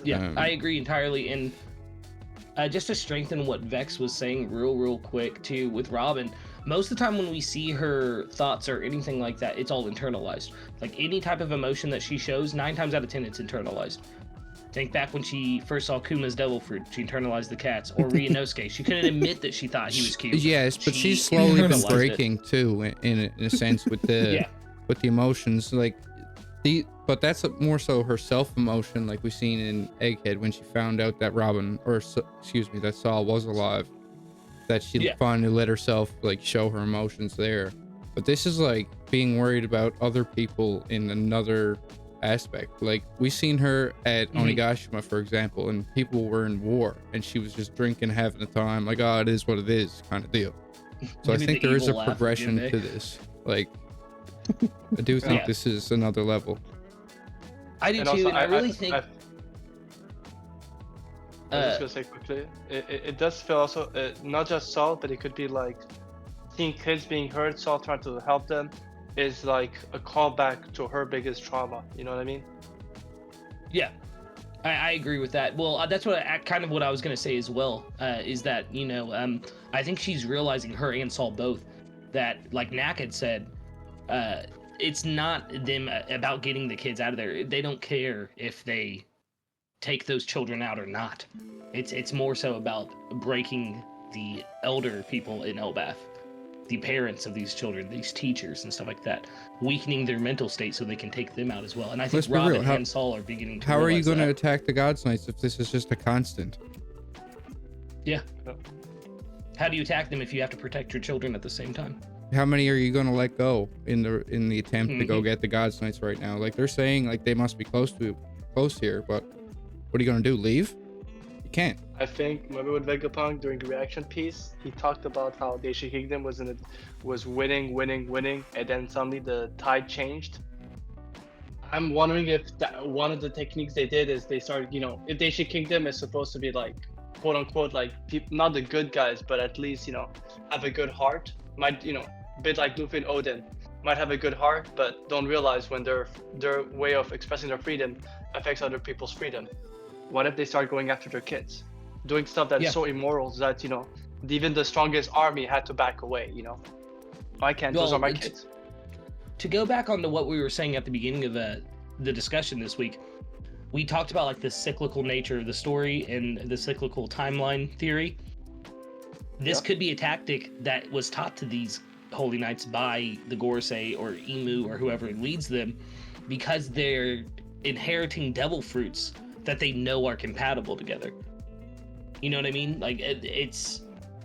Yeah, I agree entirely. And just to strengthen what Vex was saying real quick too with Robin, most of the time when we see her thoughts or anything like that, it's all internalized. Like any type of emotion that she shows, 9 times out of 10 it's internalized. Think back when she first saw Kuma's devil fruit, she internalized the cats. Or Ryunosuke, she couldn't admit that she thought he was cute. Yes, but she's slowly been breaking too, in a sense, with the with the emotions. Like but that's more so her self-emotion, like we've seen in Egghead when she found out that that Saul was alive, that she finally let herself like show her emotions there. But this is like being worried about other people in another aspect. Like we seen her at Onigashima, for example, and people were in war and she was just drinking, having a time, like, oh, it is what it is kind of deal. So I think there is a progression to this. Like I do think this is another level. I do too, and I really think I was just gonna say quickly, it does feel also not just Saul, but it could be like seeing kids being hurt, Saul trying to help them is like a callback to her biggest trauma. You know what I mean? Yeah, I agree with that. Well, that's what kind of what I was gonna say as well. Is that I think she's realizing, her and Saul both, that like Nak had said, it's not them about getting the kids out of there. They don't care if they take those children out or not. It's more so about breaking the elder people in Elbath, the parents of these children, these teachers and stuff like that, weakening their mental state so they can take them out as well. And I think Robin and Saul are beginning to How are you going to attack the God's Knights if this is just a constant? Yeah. How do you attack them if you have to protect your children at the same time? How many are you going to let go in the attempt to go get the God's Knights right now? Like they're saying like they must be close here, but what are you going to do? Leave? You can't. I think, remember with Vegapunk during the reaction piece, he talked about how the Ancient Kingdom was winning, and then suddenly the tide changed. I'm wondering if one of the techniques they did is they started, if the Ancient Kingdom is supposed to be like, quote unquote, like people, not the good guys, but at least, have a good heart, might, a bit like Luffy and Odin, might have a good heart, but don't realize when their way of expressing their freedom affects other people's freedom. What if they start going after their kids, doing stuff that's so immoral that even the strongest army had to back away? I can't. Those are my kids. To go back onto what we were saying at the beginning of the discussion this week, we talked about like the cyclical nature of the story and the cyclical timeline theory. This could be a tactic that was taught to these Holy Knights by the Gorosei or Imu or whoever leads them, because they're inheriting devil fruits that they know are compatible together. You know what I mean? Like it's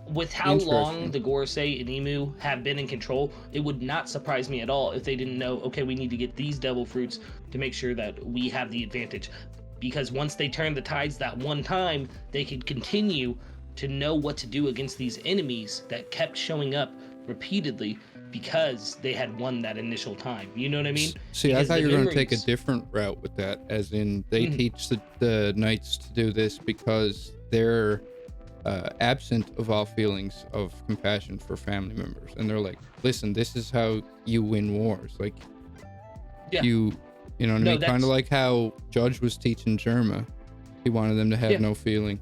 with how long the Gorosei and Imu have been in control, it would not surprise me at all if they didn't know, okay, we need to get these devil fruits to make sure that we have the advantage. Because once they turn the tides that one time, they could continue to know what to do against these enemies that kept showing up repeatedly because they had won that initial time. You know what I mean? See, because I thought you were going to take a different route with that, as in they teach the knights to do this because they're absent of all feelings of compassion for family members, and they're like, listen, this is how you win wars. Like, you know what I mean? Kind of like how Judge was teaching Germa. He wanted them to have no feeling.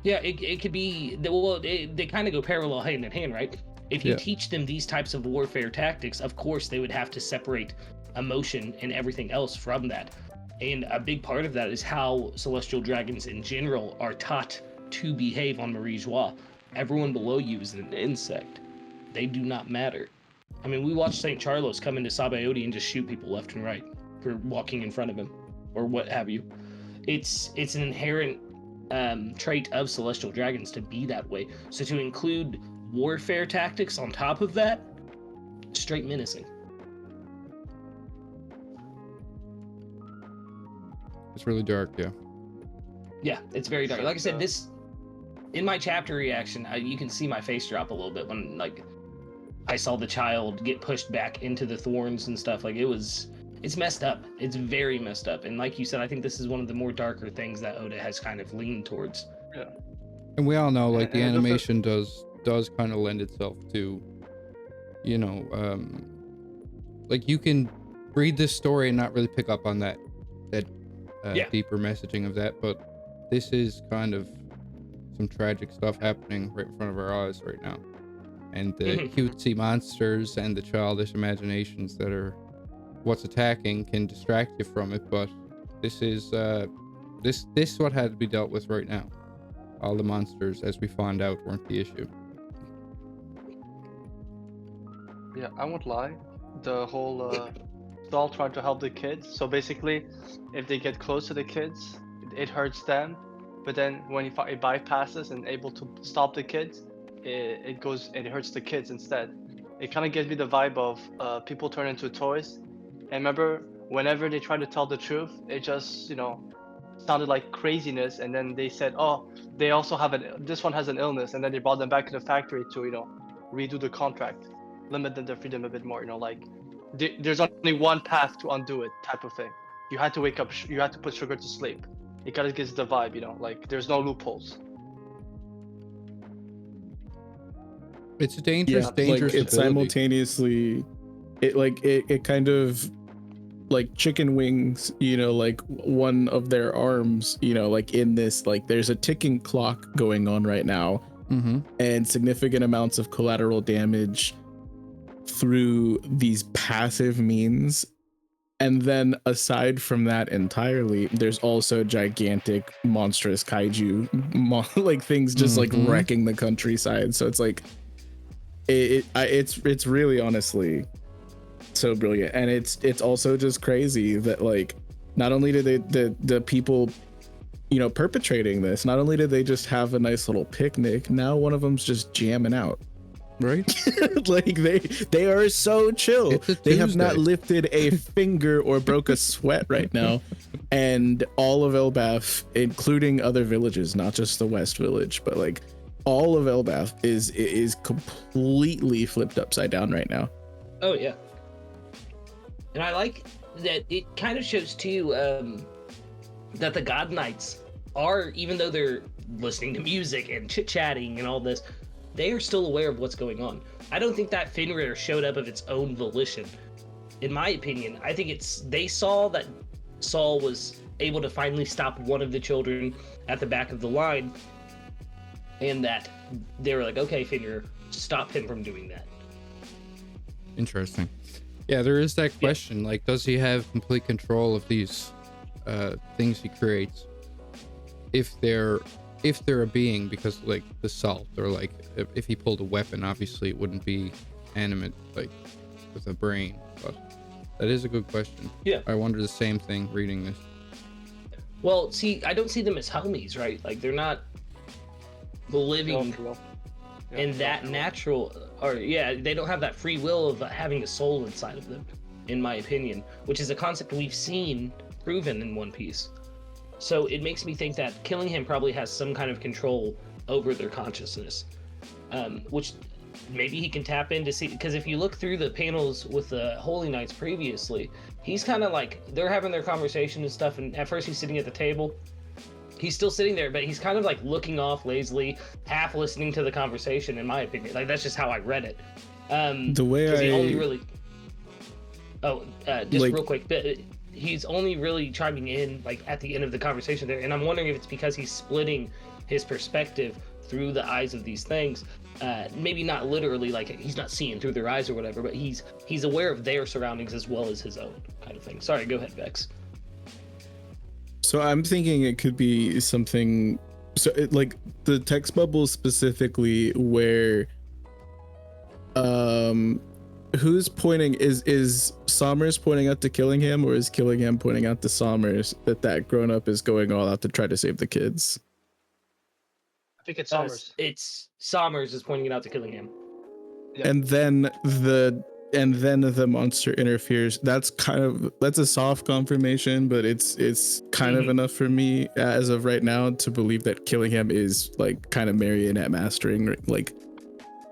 Yeah, it could be, well, they kind of go parallel hand in hand, right? If you teach them these types of warfare tactics, of course they would have to separate emotion and everything else from that. And a big part of that is how celestial dragons in general are taught to behave on Marie Joie. Everyone below you is an insect. They do not matter. I mean, we watched St. Charlos come into Sabaody and just shoot people left and right for walking in front of him or what have you. It's an inherent trait of celestial dragons to be that way. So to include warfare tactics on top of that, straight menacing. It's really dark, yeah. Yeah, it's very dark. Like I said, this in my chapter reaction, you can see my face drop a little bit when like I saw the child get pushed back into the thorns and stuff. Like it's messed up. It's very messed up. And like you said, I think this is one of the more darker things that Oda has kind of leaned towards. Yeah. And we all know, like, the animation does kind of lend itself to, you know, like you can read this story and not really pick up on that deeper messaging of that, but this is kind of some tragic stuff happening right in front of our eyes right now. And the cutesy monsters and the childish imaginations that are what's attacking can distract you from it, but this is this what had to be dealt with right now. All the monsters, as we found out, weren't the issue. Yeah, I won't lie. The whole it's all trying to help the kids. So basically, if they get close to the kids, it hurts them. But then when it bypasses and able to stop the kids, it hurts the kids instead. It kind of gives me the vibe of people turn into toys. And remember, whenever they try to tell the truth, it just, you know, sounded like craziness. And then they said, oh, they also have this one has an illness. And then they brought them back to the factory to, you know, redo the contract, limit their freedom a bit more, you know, like there's only one path to undo it type of thing. You had to wake up, you had to put sugar to sleep. It kind of gives the vibe, you know, like there's no loopholes. It's a dangerous like it ability. simultaneously, it kind of like chicken wings, you know, like one of their arms, you know, like in this, like there's a ticking clock going on right now, and significant amounts of collateral damage through these passive means. And then aside from that entirely, there's also gigantic monstrous kaiju like things just like wrecking the countryside. So it's like it's really honestly so brilliant. And it's also just crazy that like not only did the people, you know, perpetrating this, not only did they just have a nice little picnic, now one of them's just jamming out. Right? Like they are so chill. They have not lifted a finger or broke a sweat right now. And all of Elbaf, including other villages, not just the West Village, but like all of Elbaf is completely flipped upside down right now. Oh yeah. And I like that it kind of shows too that the God Knights are, even though they're listening to music and chit-chatting and all this, they are still aware of what's going on. I don't think that Fenrir showed up of its own volition. In my opinion, I think they saw that Saul was able to finally stop one of the children at the back of the line, and that they were like, okay, Fenrir, stop him from doing that. Interesting. Yeah, there is that question, like, does he have complete control of these things he creates? If they're a being, because like the salt, or like if he pulled a weapon, obviously it wouldn't be animate, like with a brain. But that is a good question. Yeah, I wonder the same thing reading this. Well, see, I don't see them as homies, right? Like they're not living in that natural, or they don't have that free will of having a soul inside of them, in my opinion, which is a concept we've seen proven in One Piece. So it makes me think that killing him probably has some kind of control over their consciousness, which maybe he can tap in to see. Because if you look through the panels with the Holy Knights previously, he's kind of like, they're having their conversation and stuff, and at first he's sitting at the table. He's still sitting there, but he's kind of like looking off lazily, half listening to the conversation, in my opinion. Like, that's just how I read it. The way I... He only really... real quick, but he's only really chiming in like at the end of the conversation there, and I'm wondering if it's because he's splitting his perspective through the eyes of these things. Maybe not literally, like he's not seeing through their eyes or whatever, but he's aware of their surroundings as well as his own, kind of thing. Sorry, go ahead, Vex. So I'm thinking it could be something. So like the text bubble specifically, where who's pointing, is Sommers pointing out to Killingham, or is Killingham pointing out to Sommers that grown up is going all out to try to save the kids? I think it's Summers. It's Sommers is pointing it out to Killingham. Yeah. And then the monster interferes. That's a soft confirmation, but it's kind of enough for me as of right now to believe that Killingham is like kind of marionette mastering, like,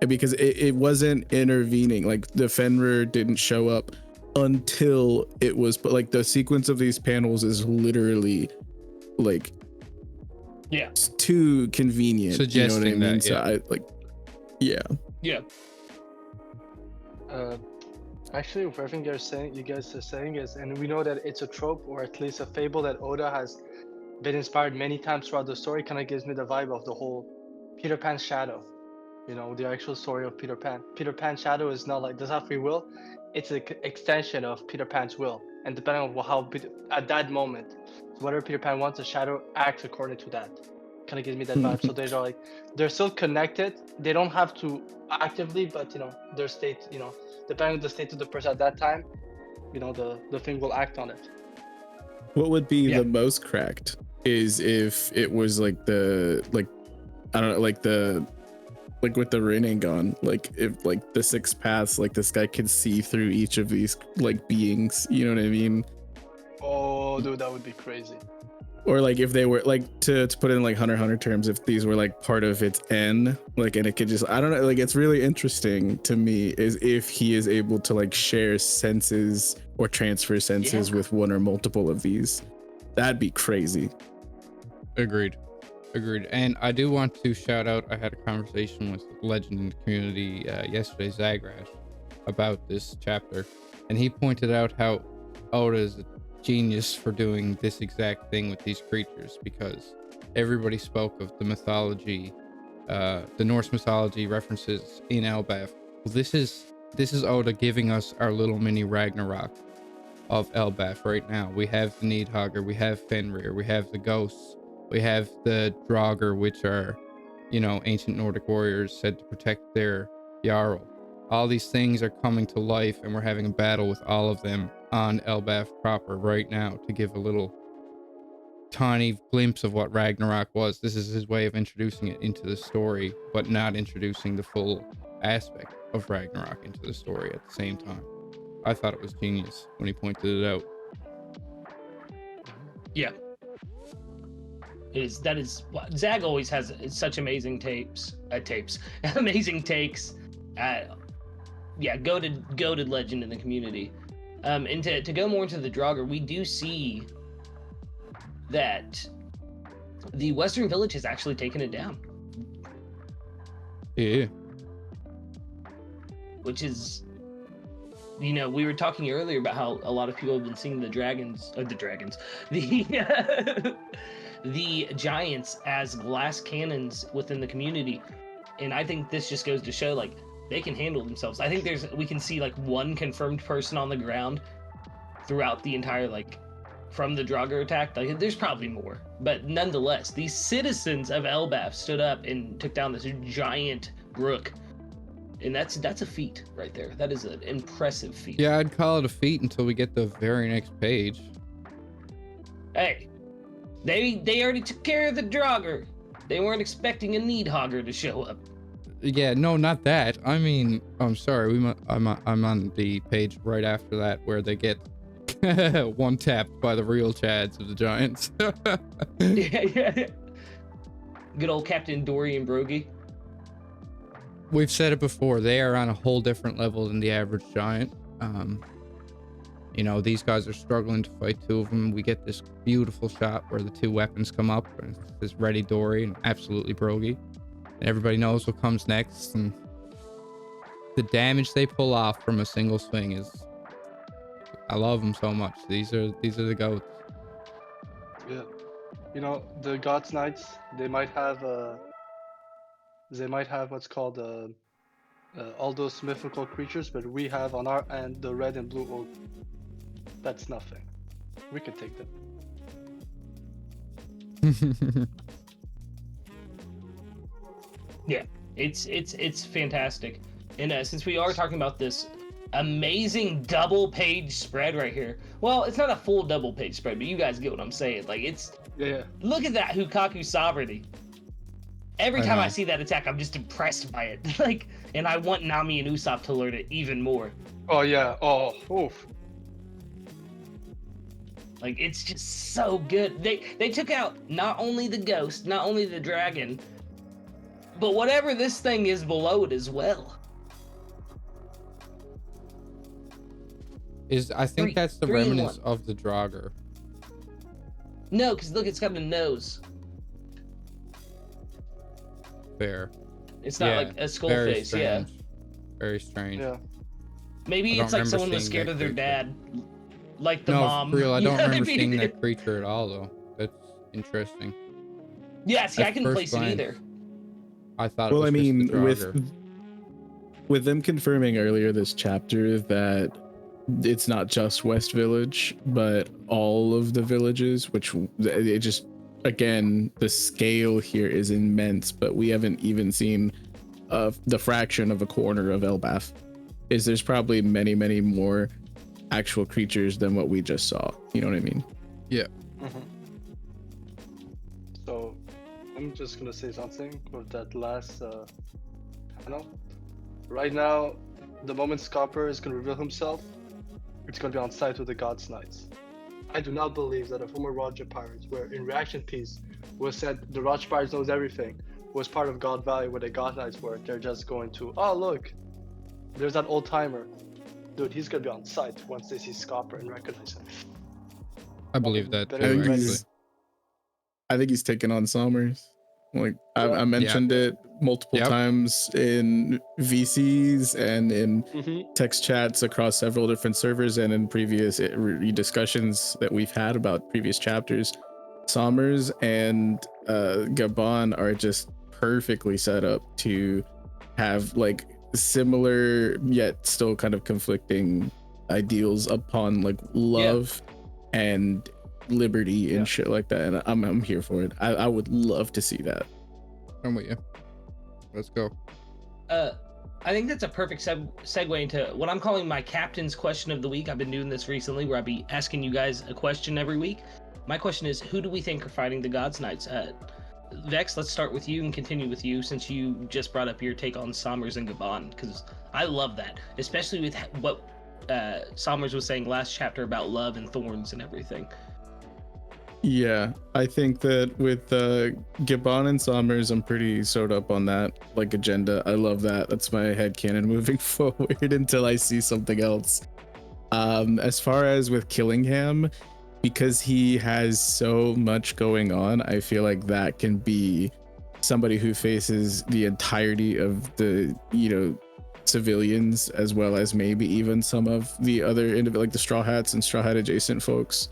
because it wasn't intervening. Like the Fenrir didn't show up until it was, but like the sequence of these panels is literally like, yeah, it's too convenient. Suggesting you know what I mean? that, yeah. So I like, yeah. Yeah. Actually, everything you guys are saying is, and we know that it's a trope, or at least a fable that Oda has been inspired many times throughout the story. Kind of gives me the vibe of the whole Peter Pan's shadow. You know, the actual story of Peter Pan. Peter Pan's shadow is not like, does have free will. It's an extension of Peter Pan's will, and depending on how at that moment, whatever Peter Pan wants, the shadow acts according to that. Kind of gives me that vibe. So they're still connected. They don't have to actively, but their state, depending on the state of the person at that time, the thing will act on it. What would be the most cracked is if it was like I don't know, like with the Rinnegan, like if like the six paths, like this guy could see through each of these like beings, you know what I mean? Oh, dude, that would be crazy. Or like if they were like, to put it in like Hunter x Hunter terms, if these were like part of its N, like, and it could just, I don't know, like it's really interesting to me is if he is able to like share senses or transfer senses with one or multiple of these. That'd be crazy. Agreed. And I do want to shout out, I had a conversation with Legend in the community yesterday, Zagrash, about this chapter, and he pointed out how Oda is a genius for doing this exact thing with these creatures, because everybody spoke of the mythology, the Norse mythology references in Elbaf. This is Oda giving us our little mini Ragnarok of Elbaf right now. We have the Needhogger, we have Fenrir, we have the ghosts, we have the Draugr, which are, ancient Nordic warriors said to protect their Jarl. All these things are coming to life, and we're having a battle with all of them on Elbaf proper right now to give a little tiny glimpse of what Ragnarok was. This is his way of introducing it into the story, but not introducing the full aspect of Ragnarok into the story at the same time. I thought it was genius when he pointed it out. Yeah. That is Zag always has such amazing amazing takes. Goated legend in the community. And to go more into the Draugr, we do see that the Western Village has actually taken it down. Yeah. Which is, we were talking earlier about how a lot of people have been seeing the the giants as glass cannons within the community. And I think this just goes to show, like, they can handle themselves. I think we can see like one confirmed person on the ground throughout the entire, like, from the Draugr attack. Like, there's probably more, but nonetheless, these citizens of Elbaf stood up and took down this giant brook, and that's a feat right there. That is an impressive feat. Yeah, I'd call it a feat until we get the very next page. Hey, they already took care of the Draugr. They weren't expecting a Needhogger to show up. Yeah, no, not that. I mean, I'm sorry. I'm on the page right after that where they get one tapped by the real Chads of the Giants. Yeah. Good old Captain Dorian Brogy. We've said it before. They are on a whole different level than the average giant. These guys are struggling to fight two of them. We get this beautiful shot where the two weapons come up, and it's this ready Dory and absolutely Brogy. And everybody knows what comes next, and the damage they pull off from a single swing is, I love them so much. These are the goats. Yeah, the God's Knights, they might have what's called all those mythical creatures, but we have on our end the red and blue oak. That's nothing. We can take them. Yeah, it's fantastic. And since we are talking about this amazing double page spread right here, well, it's not a full double page spread, but you guys get what I'm saying. Like, it's look at that Hukaku sovereignty. Every time I see that attack, I'm just impressed by it. Like, and I want Nami and Usopp to learn it even more. Oh yeah. Oh, oof. Like, it's just so good. They took out not only the ghost, not only the dragon, but whatever this thing is below it as well. I think that's the remnants of the Draugr. No, because look, it's got a nose. Fair. It's not like a skull face, strange. Very strange. Yeah. Maybe it's like someone was scared of their dad. Like the mom. For real, I don't remember seeing that creature at all, though. That's interesting. Yeah, see, I couldn't place it either. I thought it was just the Draugr. with them confirming earlier this chapter that it's not just West Village, but all of the villages, which it just, again, the scale here is immense, but we haven't even seen the fraction of a corner of Elbath. There's probably many, many more actual creatures than what we just saw. You know what I mean? Yeah. Mm-hmm. So I'm just gonna say something with that last panel. Right now, the moment Scopper is gonna reveal himself, it's gonna be on site with the God's Knights. I do not believe that a former Roger Pirates, where in reaction piece was said the Roger Pirates knows everything, was part of God Valley where the God Knights were. They're just going to, oh look, there's that old timer. Dude, he's gonna be on site once they see Scopper and recognize him. I believe that too, I think he's taking on Summers. Like I mentioned it multiple times in VCs and in text chats across several different servers and in previous discussions that we've had about previous chapters. Summers and Gabon are just perfectly set up to have like similar yet still kind of conflicting ideals upon like love and liberty and shit like that, and I'm here for it. I would love to see that. I'm with you. Let's go. I think that's a perfect segue into what I'm calling my captain's question of the week. I've been doing this recently where I'll be asking you guys a question every week. My question is, who do we think are fighting the God's Knights? Vex, let's start with you and continue with you since you just brought up your take on Sommers and Gabon, because I love that, especially with what Sommers was saying last chapter about love and thorns and everything. Yeah, I think that with Gabon and Sommers, I'm pretty sewed up on that like agenda. I love that. That's my headcanon moving forward until I see something else. As far as with Killingham, because he has so much going on, I feel like that can be somebody who faces the entirety of the, civilians, as well as maybe even some of the other like the Straw Hats and Straw Hat adjacent folks.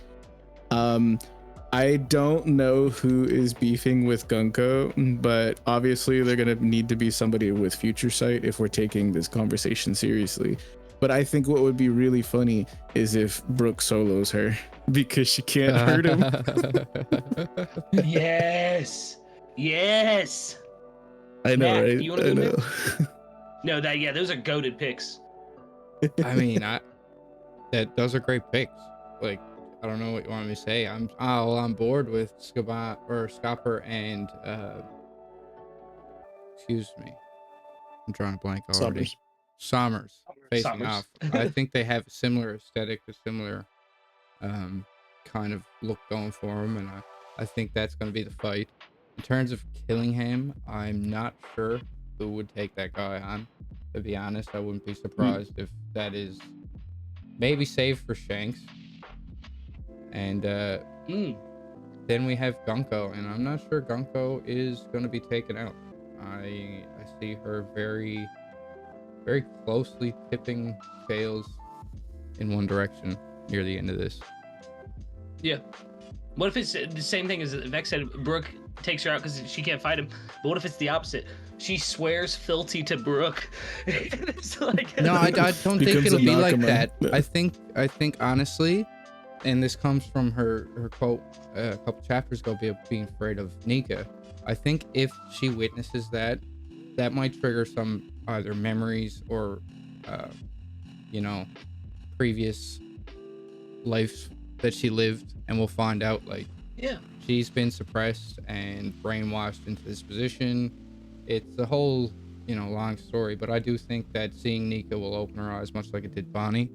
I don't know who is beefing with Gunko, but obviously they're gonna need to be somebody with future sight if we're taking this conversation seriously. But I think what would be really funny is if Brooke solos her because she can't hurt him. Yes. I know, Matt, right? you wanna go No, those are goated picks. I mean, those are great picks. Like, I don't know what you want me to say. I'm all on board with Scopper and excuse me, I'm drawing a blank already. Sommers facing off. I think they have a similar aesthetic, a similar kind of look going for them, and I think that's going to be the fight. In terms of Killingham, I'm not sure who would take that guy on. To be honest, I wouldn't be surprised if that is maybe saved for Shanks. And then we have Gunko, and I'm not sure Gunko is going to be taken out. I see her very, very closely tipping scales in one direction near the end of this. Yeah. What if it's the same thing as Vex said? Brooke takes her out because she can't fight him. But what if it's the opposite? She swears fealty to Brooke. No, I don't think it'll be like that. I think honestly, and this comes from her quote a couple chapters ago, being afraid of Nika. I think if she witnesses that, that might trigger some either memories or, previous life that she lived, and we'll find out like she's been suppressed and brainwashed into this position. It's a whole long story, but I do think that seeing Nika will open her eyes much like it did Bonnie,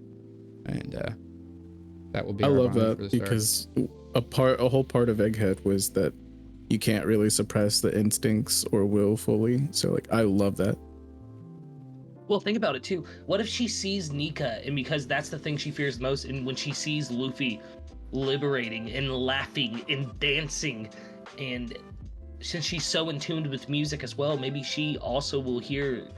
and that will be. I love Bonnie that because a whole part of Egghead was that you can't really suppress the instincts or will fully. So like, I love that. Well, think about it too. What if she sees Nika, and because that's the thing she fears most, and when she sees Luffy liberating and laughing and dancing, and since she's so in tune with music as well, maybe she also will hear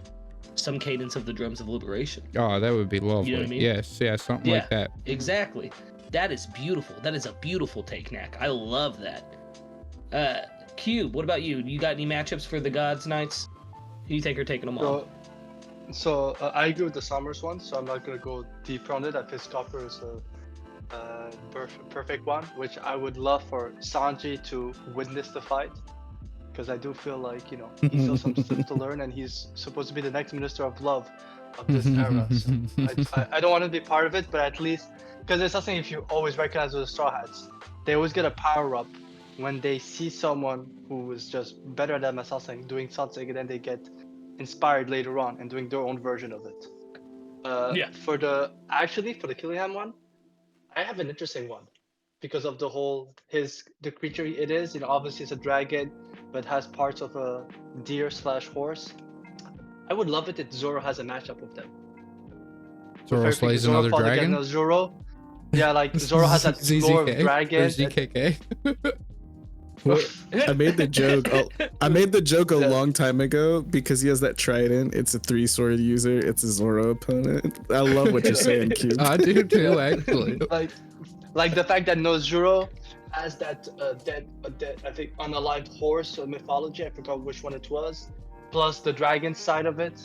some cadence of the drums of liberation. Oh, that would be lovely. You know what I mean? Yes, yeah, something like that. Exactly. That is beautiful. That is a beautiful take, Knack. I love that. Cube, what about you? You got any matchups for the Gods Knights? Who do you think are taking them on? So I agree with the Summers one, so I'm not gonna go deeper on it. I think Copper is a perfect one, which I would love for Sanji to witness the fight, because I do feel like he still some stuff to learn, and he's supposed to be the next Minister of Love of this era. So I don't want to be part of it, but at least because there's something, if you always recognize with the Straw Hats, they always get a power up when they see someone who is just better at them at something, doing something, and then they get inspired later on and doing their own version of it. For the Killingham one, I have an interesting one because of the creature it is. Obviously it's a dragon, but has parts of a deer/horse. I would love it if Zoro has a matchup with them. Zoro slays another dragon. Zoro, yeah, like Zoro has that lore of dragon. ZKK. Well, I made the joke. I made the joke a long time ago because he has that trident. It's a 3-sword user. It's a Zoro opponent. I love what you're saying, Q. I do too, actually. Like the fact that Zoro has that dead, I think, unalived horse mythology. I forgot which one it was. Plus the dragon side of it,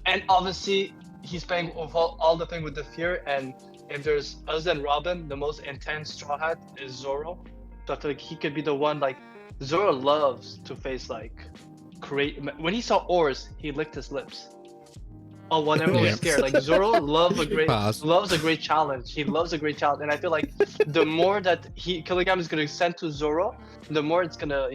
and obviously he's playing all the thing with the fear. And if there's other than Robin, the most intense Straw Hat is Zoro. So I feel like he could be the one. Like Zoro loves to face when he saw oars, he licked his lips. Oh, whenever was scared. Like Zoro loves a great challenge. He loves a great challenge, and I feel like the more that Killingham is gonna send to Zoro, the more it's gonna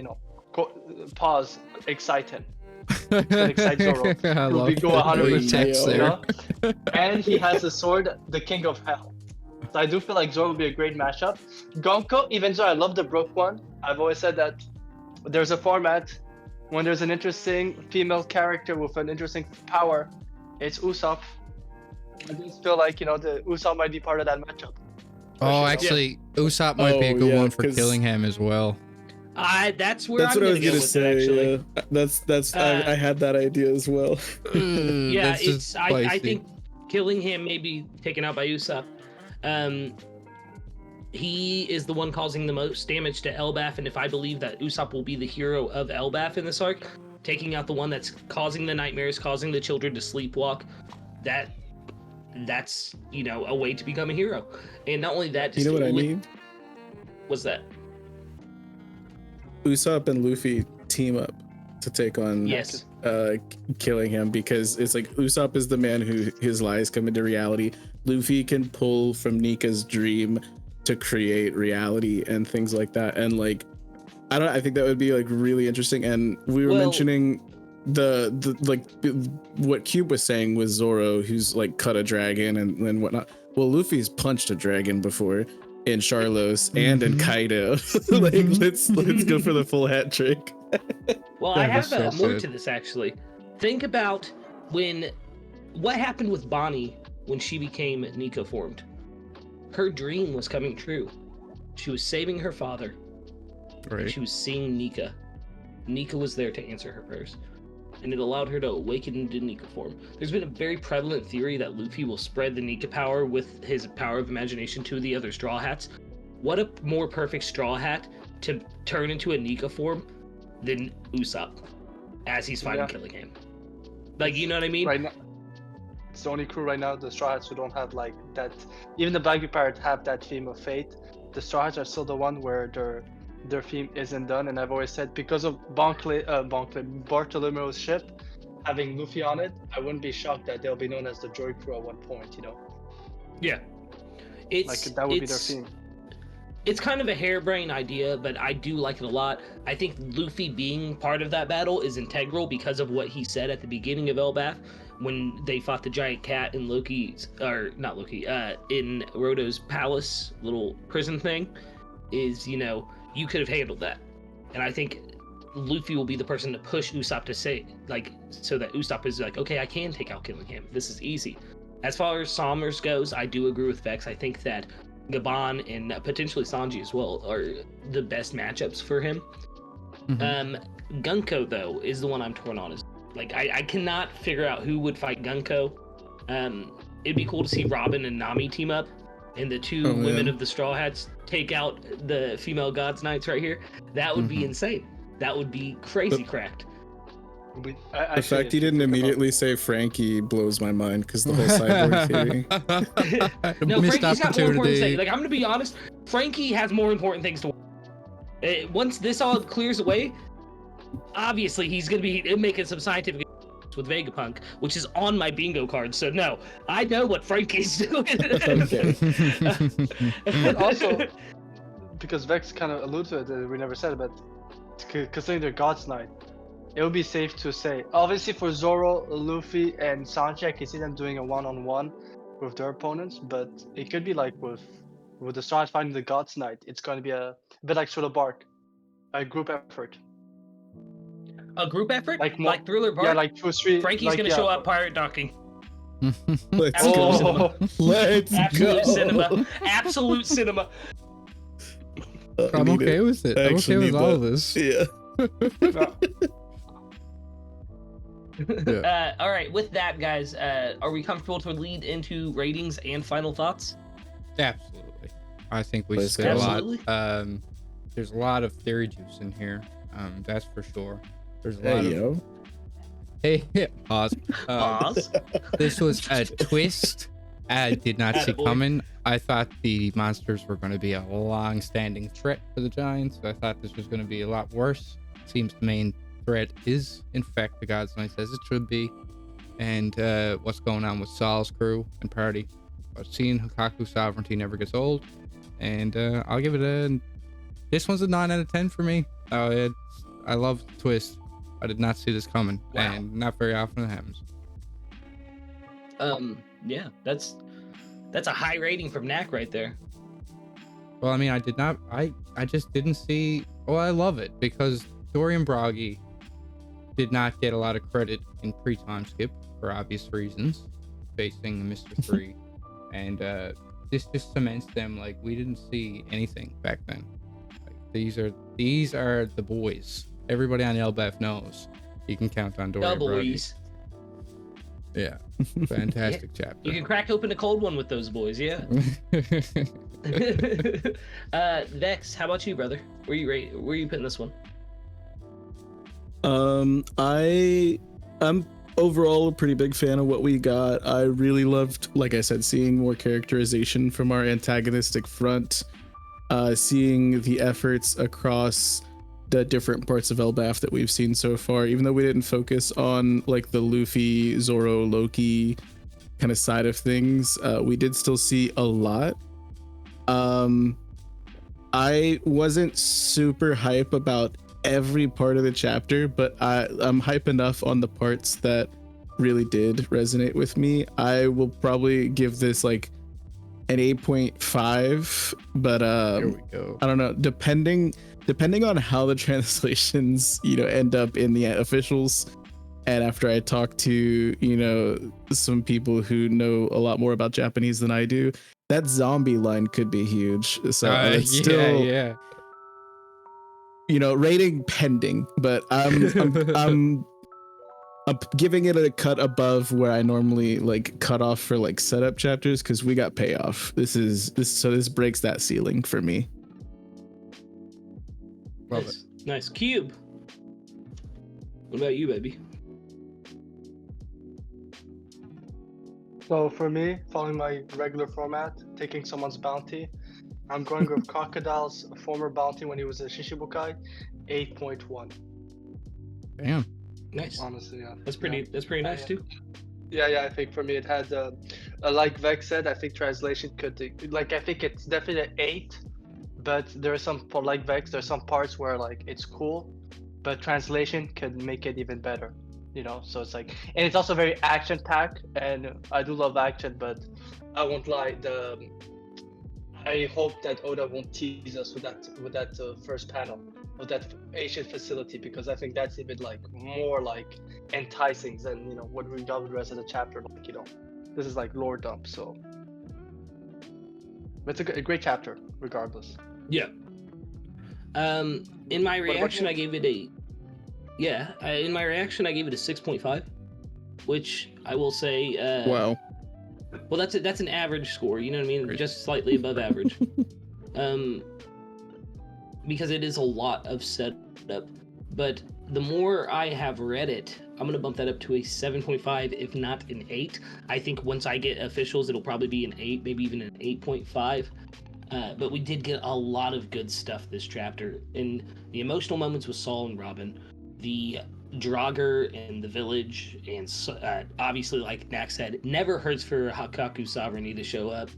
excite him. It's gonna excite Zoro. He'll go 100%. And he has the sword, the King of Hell. So I do feel like Zoro will be a great matchup. Gonko, even though I love the Brook one, I've always said that there's a format when there's an interesting female character with an interesting power, it's Usopp. I just feel like, the Usopp might be part of that matchup. Oh, actually, Usopp might be a good one for Killingham as well. That's what I was gonna say. Yeah. That's I had that idea as well. I think Killingham may be taken out by Usopp. He is the one causing the most damage to Elbaf, and if I believe that Usopp will be the hero of Elbaf in this arc, taking out the one that's causing the nightmares, causing the children to sleepwalk, that's a way to become a hero. And not only that, just you know what I mean? What's that? Usopp and Luffy team up to take on Killingham, because it's like Usopp is the man who his lies come into reality. Luffy can pull from Nika's dream to create reality and things like that. And I think that would be really interesting. And we were mentioning the what Cube was saying with Zoro, who's cut a dragon and whatnot. Well, Luffy's punched a dragon before in Sharlos and in Kaido. Let's go for the full hat trick. Well, I have more to this actually. Think about what happened with Bonnie when she became Nika formed. Her dream was coming true. She was saving her father. Right. She was seeing Nika. Nika was there to answer her prayers, and it allowed her to awaken into Nika form. There's been a very prevalent theory that Luffy will spread the Nika power with his power of imagination to the other Straw Hats. What a more perfect Straw Hat to turn into a Nika form than Usopp as he's fighting Killingham. You know what I mean? Right now. It's the only crew right now, the Straw Hats, who don't have like that. Even the Black Pirate have that theme of fate. The Straw Hats are still the one where their theme isn't done. And I've always said, because of Bartolomeo's ship having Luffy on it, I wouldn't be shocked that they'll be known as the Joy Crew at one point. You know? Yeah. Like that would be their theme. It's kind of a harebrained idea, but I do like it a lot. I think Luffy being part of that battle is integral because of what he said at the beginning of Elbaf when they fought the giant cat in in Roto's palace little prison thing. Is, you know, you could have handled that, and I think Luffy will be the person to push Usopp to say, like, so that Usopp is like, okay, I can take out Killingham. This is easy. As far as Somers goes, I do agree with Vex. I think that Gaban and potentially Sanji as well are the best matchups for him. Gunko, though, is the one I'm torn on. Like, I cannot figure out who would fight Gunko. It'd be cool to see Robin and Nami team up, and the two women of the Straw Hats take out the female Gods Knights right here. That would be insane. That would be crazy cracked. The fact he didn't immediately say Frankie blows my mind, because the whole cyborg theory. No, Frankie's got more important things. Like, I'm gonna be honest, Frankie has more important things to. Once this all clears away, obviously he's gonna be making some scientific with Vegapunk, which is on my bingo card. So no, I know what Frankie's doing. But also, because Vex kind of alluded to it, we never said it, but considering they're God's Knight, it would be safe to say, obviously for Zoro, Luffy, and Sanji, I can see them doing a one-on-one with their opponents, but it could be like with the Stars fighting the God's Knight, it's going to be a bit like Thriller Bark, a group effort. A group effort? Like Thriller Bark? Yeah, like 2 or 3. Frankie's going to show up pirate docking. Let's go. Let's Absolute go. cinema. Absolute cinema. I'm okay with it. I'm okay with all of this. Yeah. All right, with that, guys, are we comfortable to lead into ratings and final thoughts? Absolutely. I think we Let's said a go. lot. There's a lot of theory juice in here. That's for sure. There's a lot of... Hey, pause. Pause. This was a twist I did not see coming. I thought the monsters were going to be a long-standing threat for the Giants. I thought this was going to be a lot worse. Seems the main threat is, in fact, the God's Knights, as it should be. And what's going on with Saul's crew and party. But seeing Hikaku's sovereignty never gets old. And I'll give it this one's a 9 out of 10 for me. I love the twist. I did not see this coming. Wow. And not very often it happens. Yeah, that's a high rating from Knack right there. Well, I mean, I just didn't see. Well, I love it because Dorian Broggy did not get a lot of credit in pre-time skip for obvious reasons, facing Mr. 3, and this just cements them. Like, we didn't see anything back then. Like, these are the boys. Everybody on Elbaf knows you can count on Dorian Broggy. Yeah, fantastic chapter. You can crack open a cold one with those boys, yeah. Vex, how about you, brother? Where you putting this one? I'm overall a pretty big fan of what we got. I really loved, like I said, seeing more characterization from our antagonistic front, seeing the efforts across the different parts of Elbaf that we've seen so far, even though we didn't focus on like the Luffy, Zoro, Loki kind of side of things, we did still see a lot. I wasn't super hype about every part of the chapter, but I'm hype enough on the parts that really did resonate with me. I will probably give this like an 8.5, but Here we go. I don't know, depending on how the translations end up in the officials, and after I talk to some people who know a lot more about Japanese than I do, that zombie line could be huge. So it's still rating pending, but I'm giving it a cut above where I normally like cut off for like setup chapters, because we got payoff. This breaks that ceiling for me. Love it. Nice. Cube, what about you, baby? So for me, following my regular format, taking someone's bounty, I'm going with Crocodile's former bounty when he was a Shishibukai, 8.1. Damn. Nice. Honestly, yeah. That's pretty nice too. Yeah. I think for me it had, like Vex said, I think translation could, like, I think it's definitely an 8, but there are some, for like Vex, there's some parts where like it's cool, but translation could make it even better. You know, so it's like, and it's also very action packed, and I do love action, but I won't lie, I hope that Oda won't tease us with that first panel of that ancient facility, because I think that's even like more like enticing than, you know, what we got with the rest of the chapter. Like, you know, this is like lore dump, so but it's a great chapter regardless. Yeah. In my about reaction, you? I gave it a. Yeah, in my reaction, I gave it a 6.5, which I will say. Wow. Well, that's an average score. You know what I mean? Just slightly above average. Because it is a lot of setup. But the more I have read it, I'm gonna bump that up to a 7.5, if not an 8. I think once I get officials, it'll probably be an 8, maybe even an 8.5. But we did get a lot of good stuff this chapter. And the emotional moments with Saul and Robin, the Draugr and the village, and obviously, like Nak said, it never hurts for Hakaku Sovereignty to show up.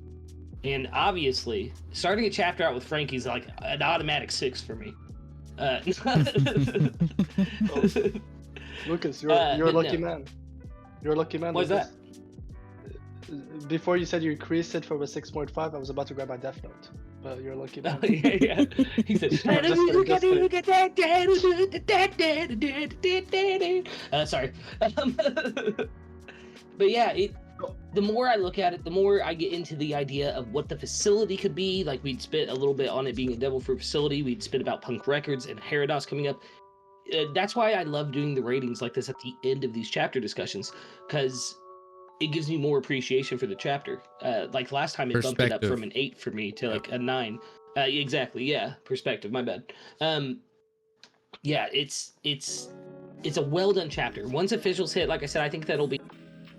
And obviously, starting a chapter out with Frankie's like an automatic 6 for me. Lucas, you're a lucky no. man. You're a lucky man. What's Lucas. that? Before you said you increased it from a 6.5, I was about to grab my Death Note, but you're a lucky man. Oh, yeah. He said, sorry. But yeah, the more I look at it, the more I get into the idea of what the facility could be. Like, we'd spit a little bit on it being a Devil Fruit facility. We'd spit about Punk Records and Herados coming up. That's why I love doing the ratings like this at the end of these chapter discussions, because it gives me more appreciation for the chapter. Like last time, it bumped it up from an 8 for me to like a 9. Exactly, yeah. Perspective, my bad. Yeah, it's a well done chapter. Once officials hit, like I said, I think that'll be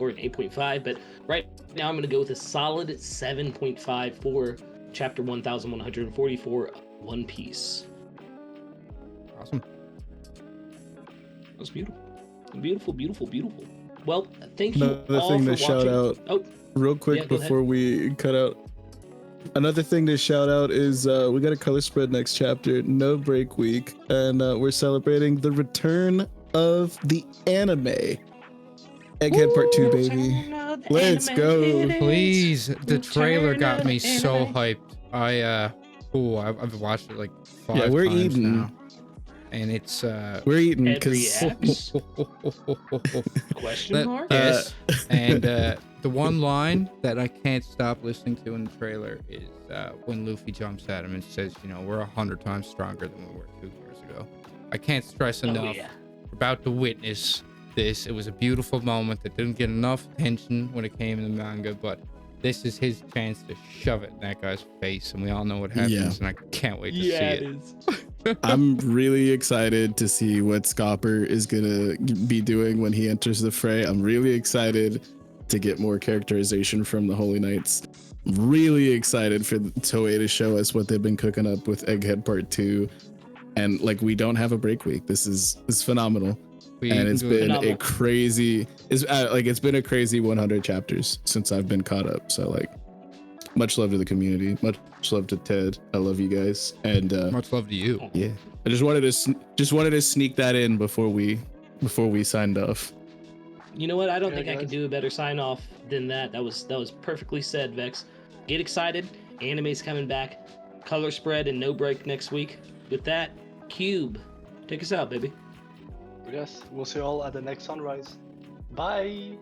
or an 8.5. But right now, I'm gonna go with a solid 7.5 for chapter 1144, One Piece. Awesome. That was beautiful, beautiful. Well, thank you Another all thing for to shout watching. out real quick Yeah, go before we cut out. Another thing to shout out is we got a color spread next chapter, no break week, and we're celebrating the return of the anime. Egghead Part 2, baby. Let's go. Please, the trailer got me so hyped. I've watched it like 5 we're times eating. now. And it's We're eating Ed because reacts? Question mark? Yes. And the one line that I can't stop listening to in the trailer is when Luffy jumps at him and says, you know, we're 100 times stronger than we were 2 years ago. I can't stress enough. Yeah. We're about to witness this. It was a beautiful moment that didn't get enough attention when it came in the manga, but this is his chance to shove it in that guy's face, and we all know what happens, and I can't wait to see it. I'm really excited to see what Scopper is gonna be doing when he enters the fray. I'm really excited to get more characterization from the Holy Knights. Really excited for Toei to show us what they've been cooking up with Egghead Part 2. And like, we don't have a break week. This is phenomenal. And it's been a crazy, it's been a crazy 100 chapters since I've been caught up. So like, much love to the community, much love to Ted. I love you guys, and much love to you. Yeah, I just wanted to sneak that in before we signed off. You know what? I don't think I could do a better sign off than that. That was perfectly said, Vex. Get excited. Anime's coming back. Color spread and no break next week. With that, Cube, take us out, baby. Yes, we'll see you all at the next sunrise. Bye.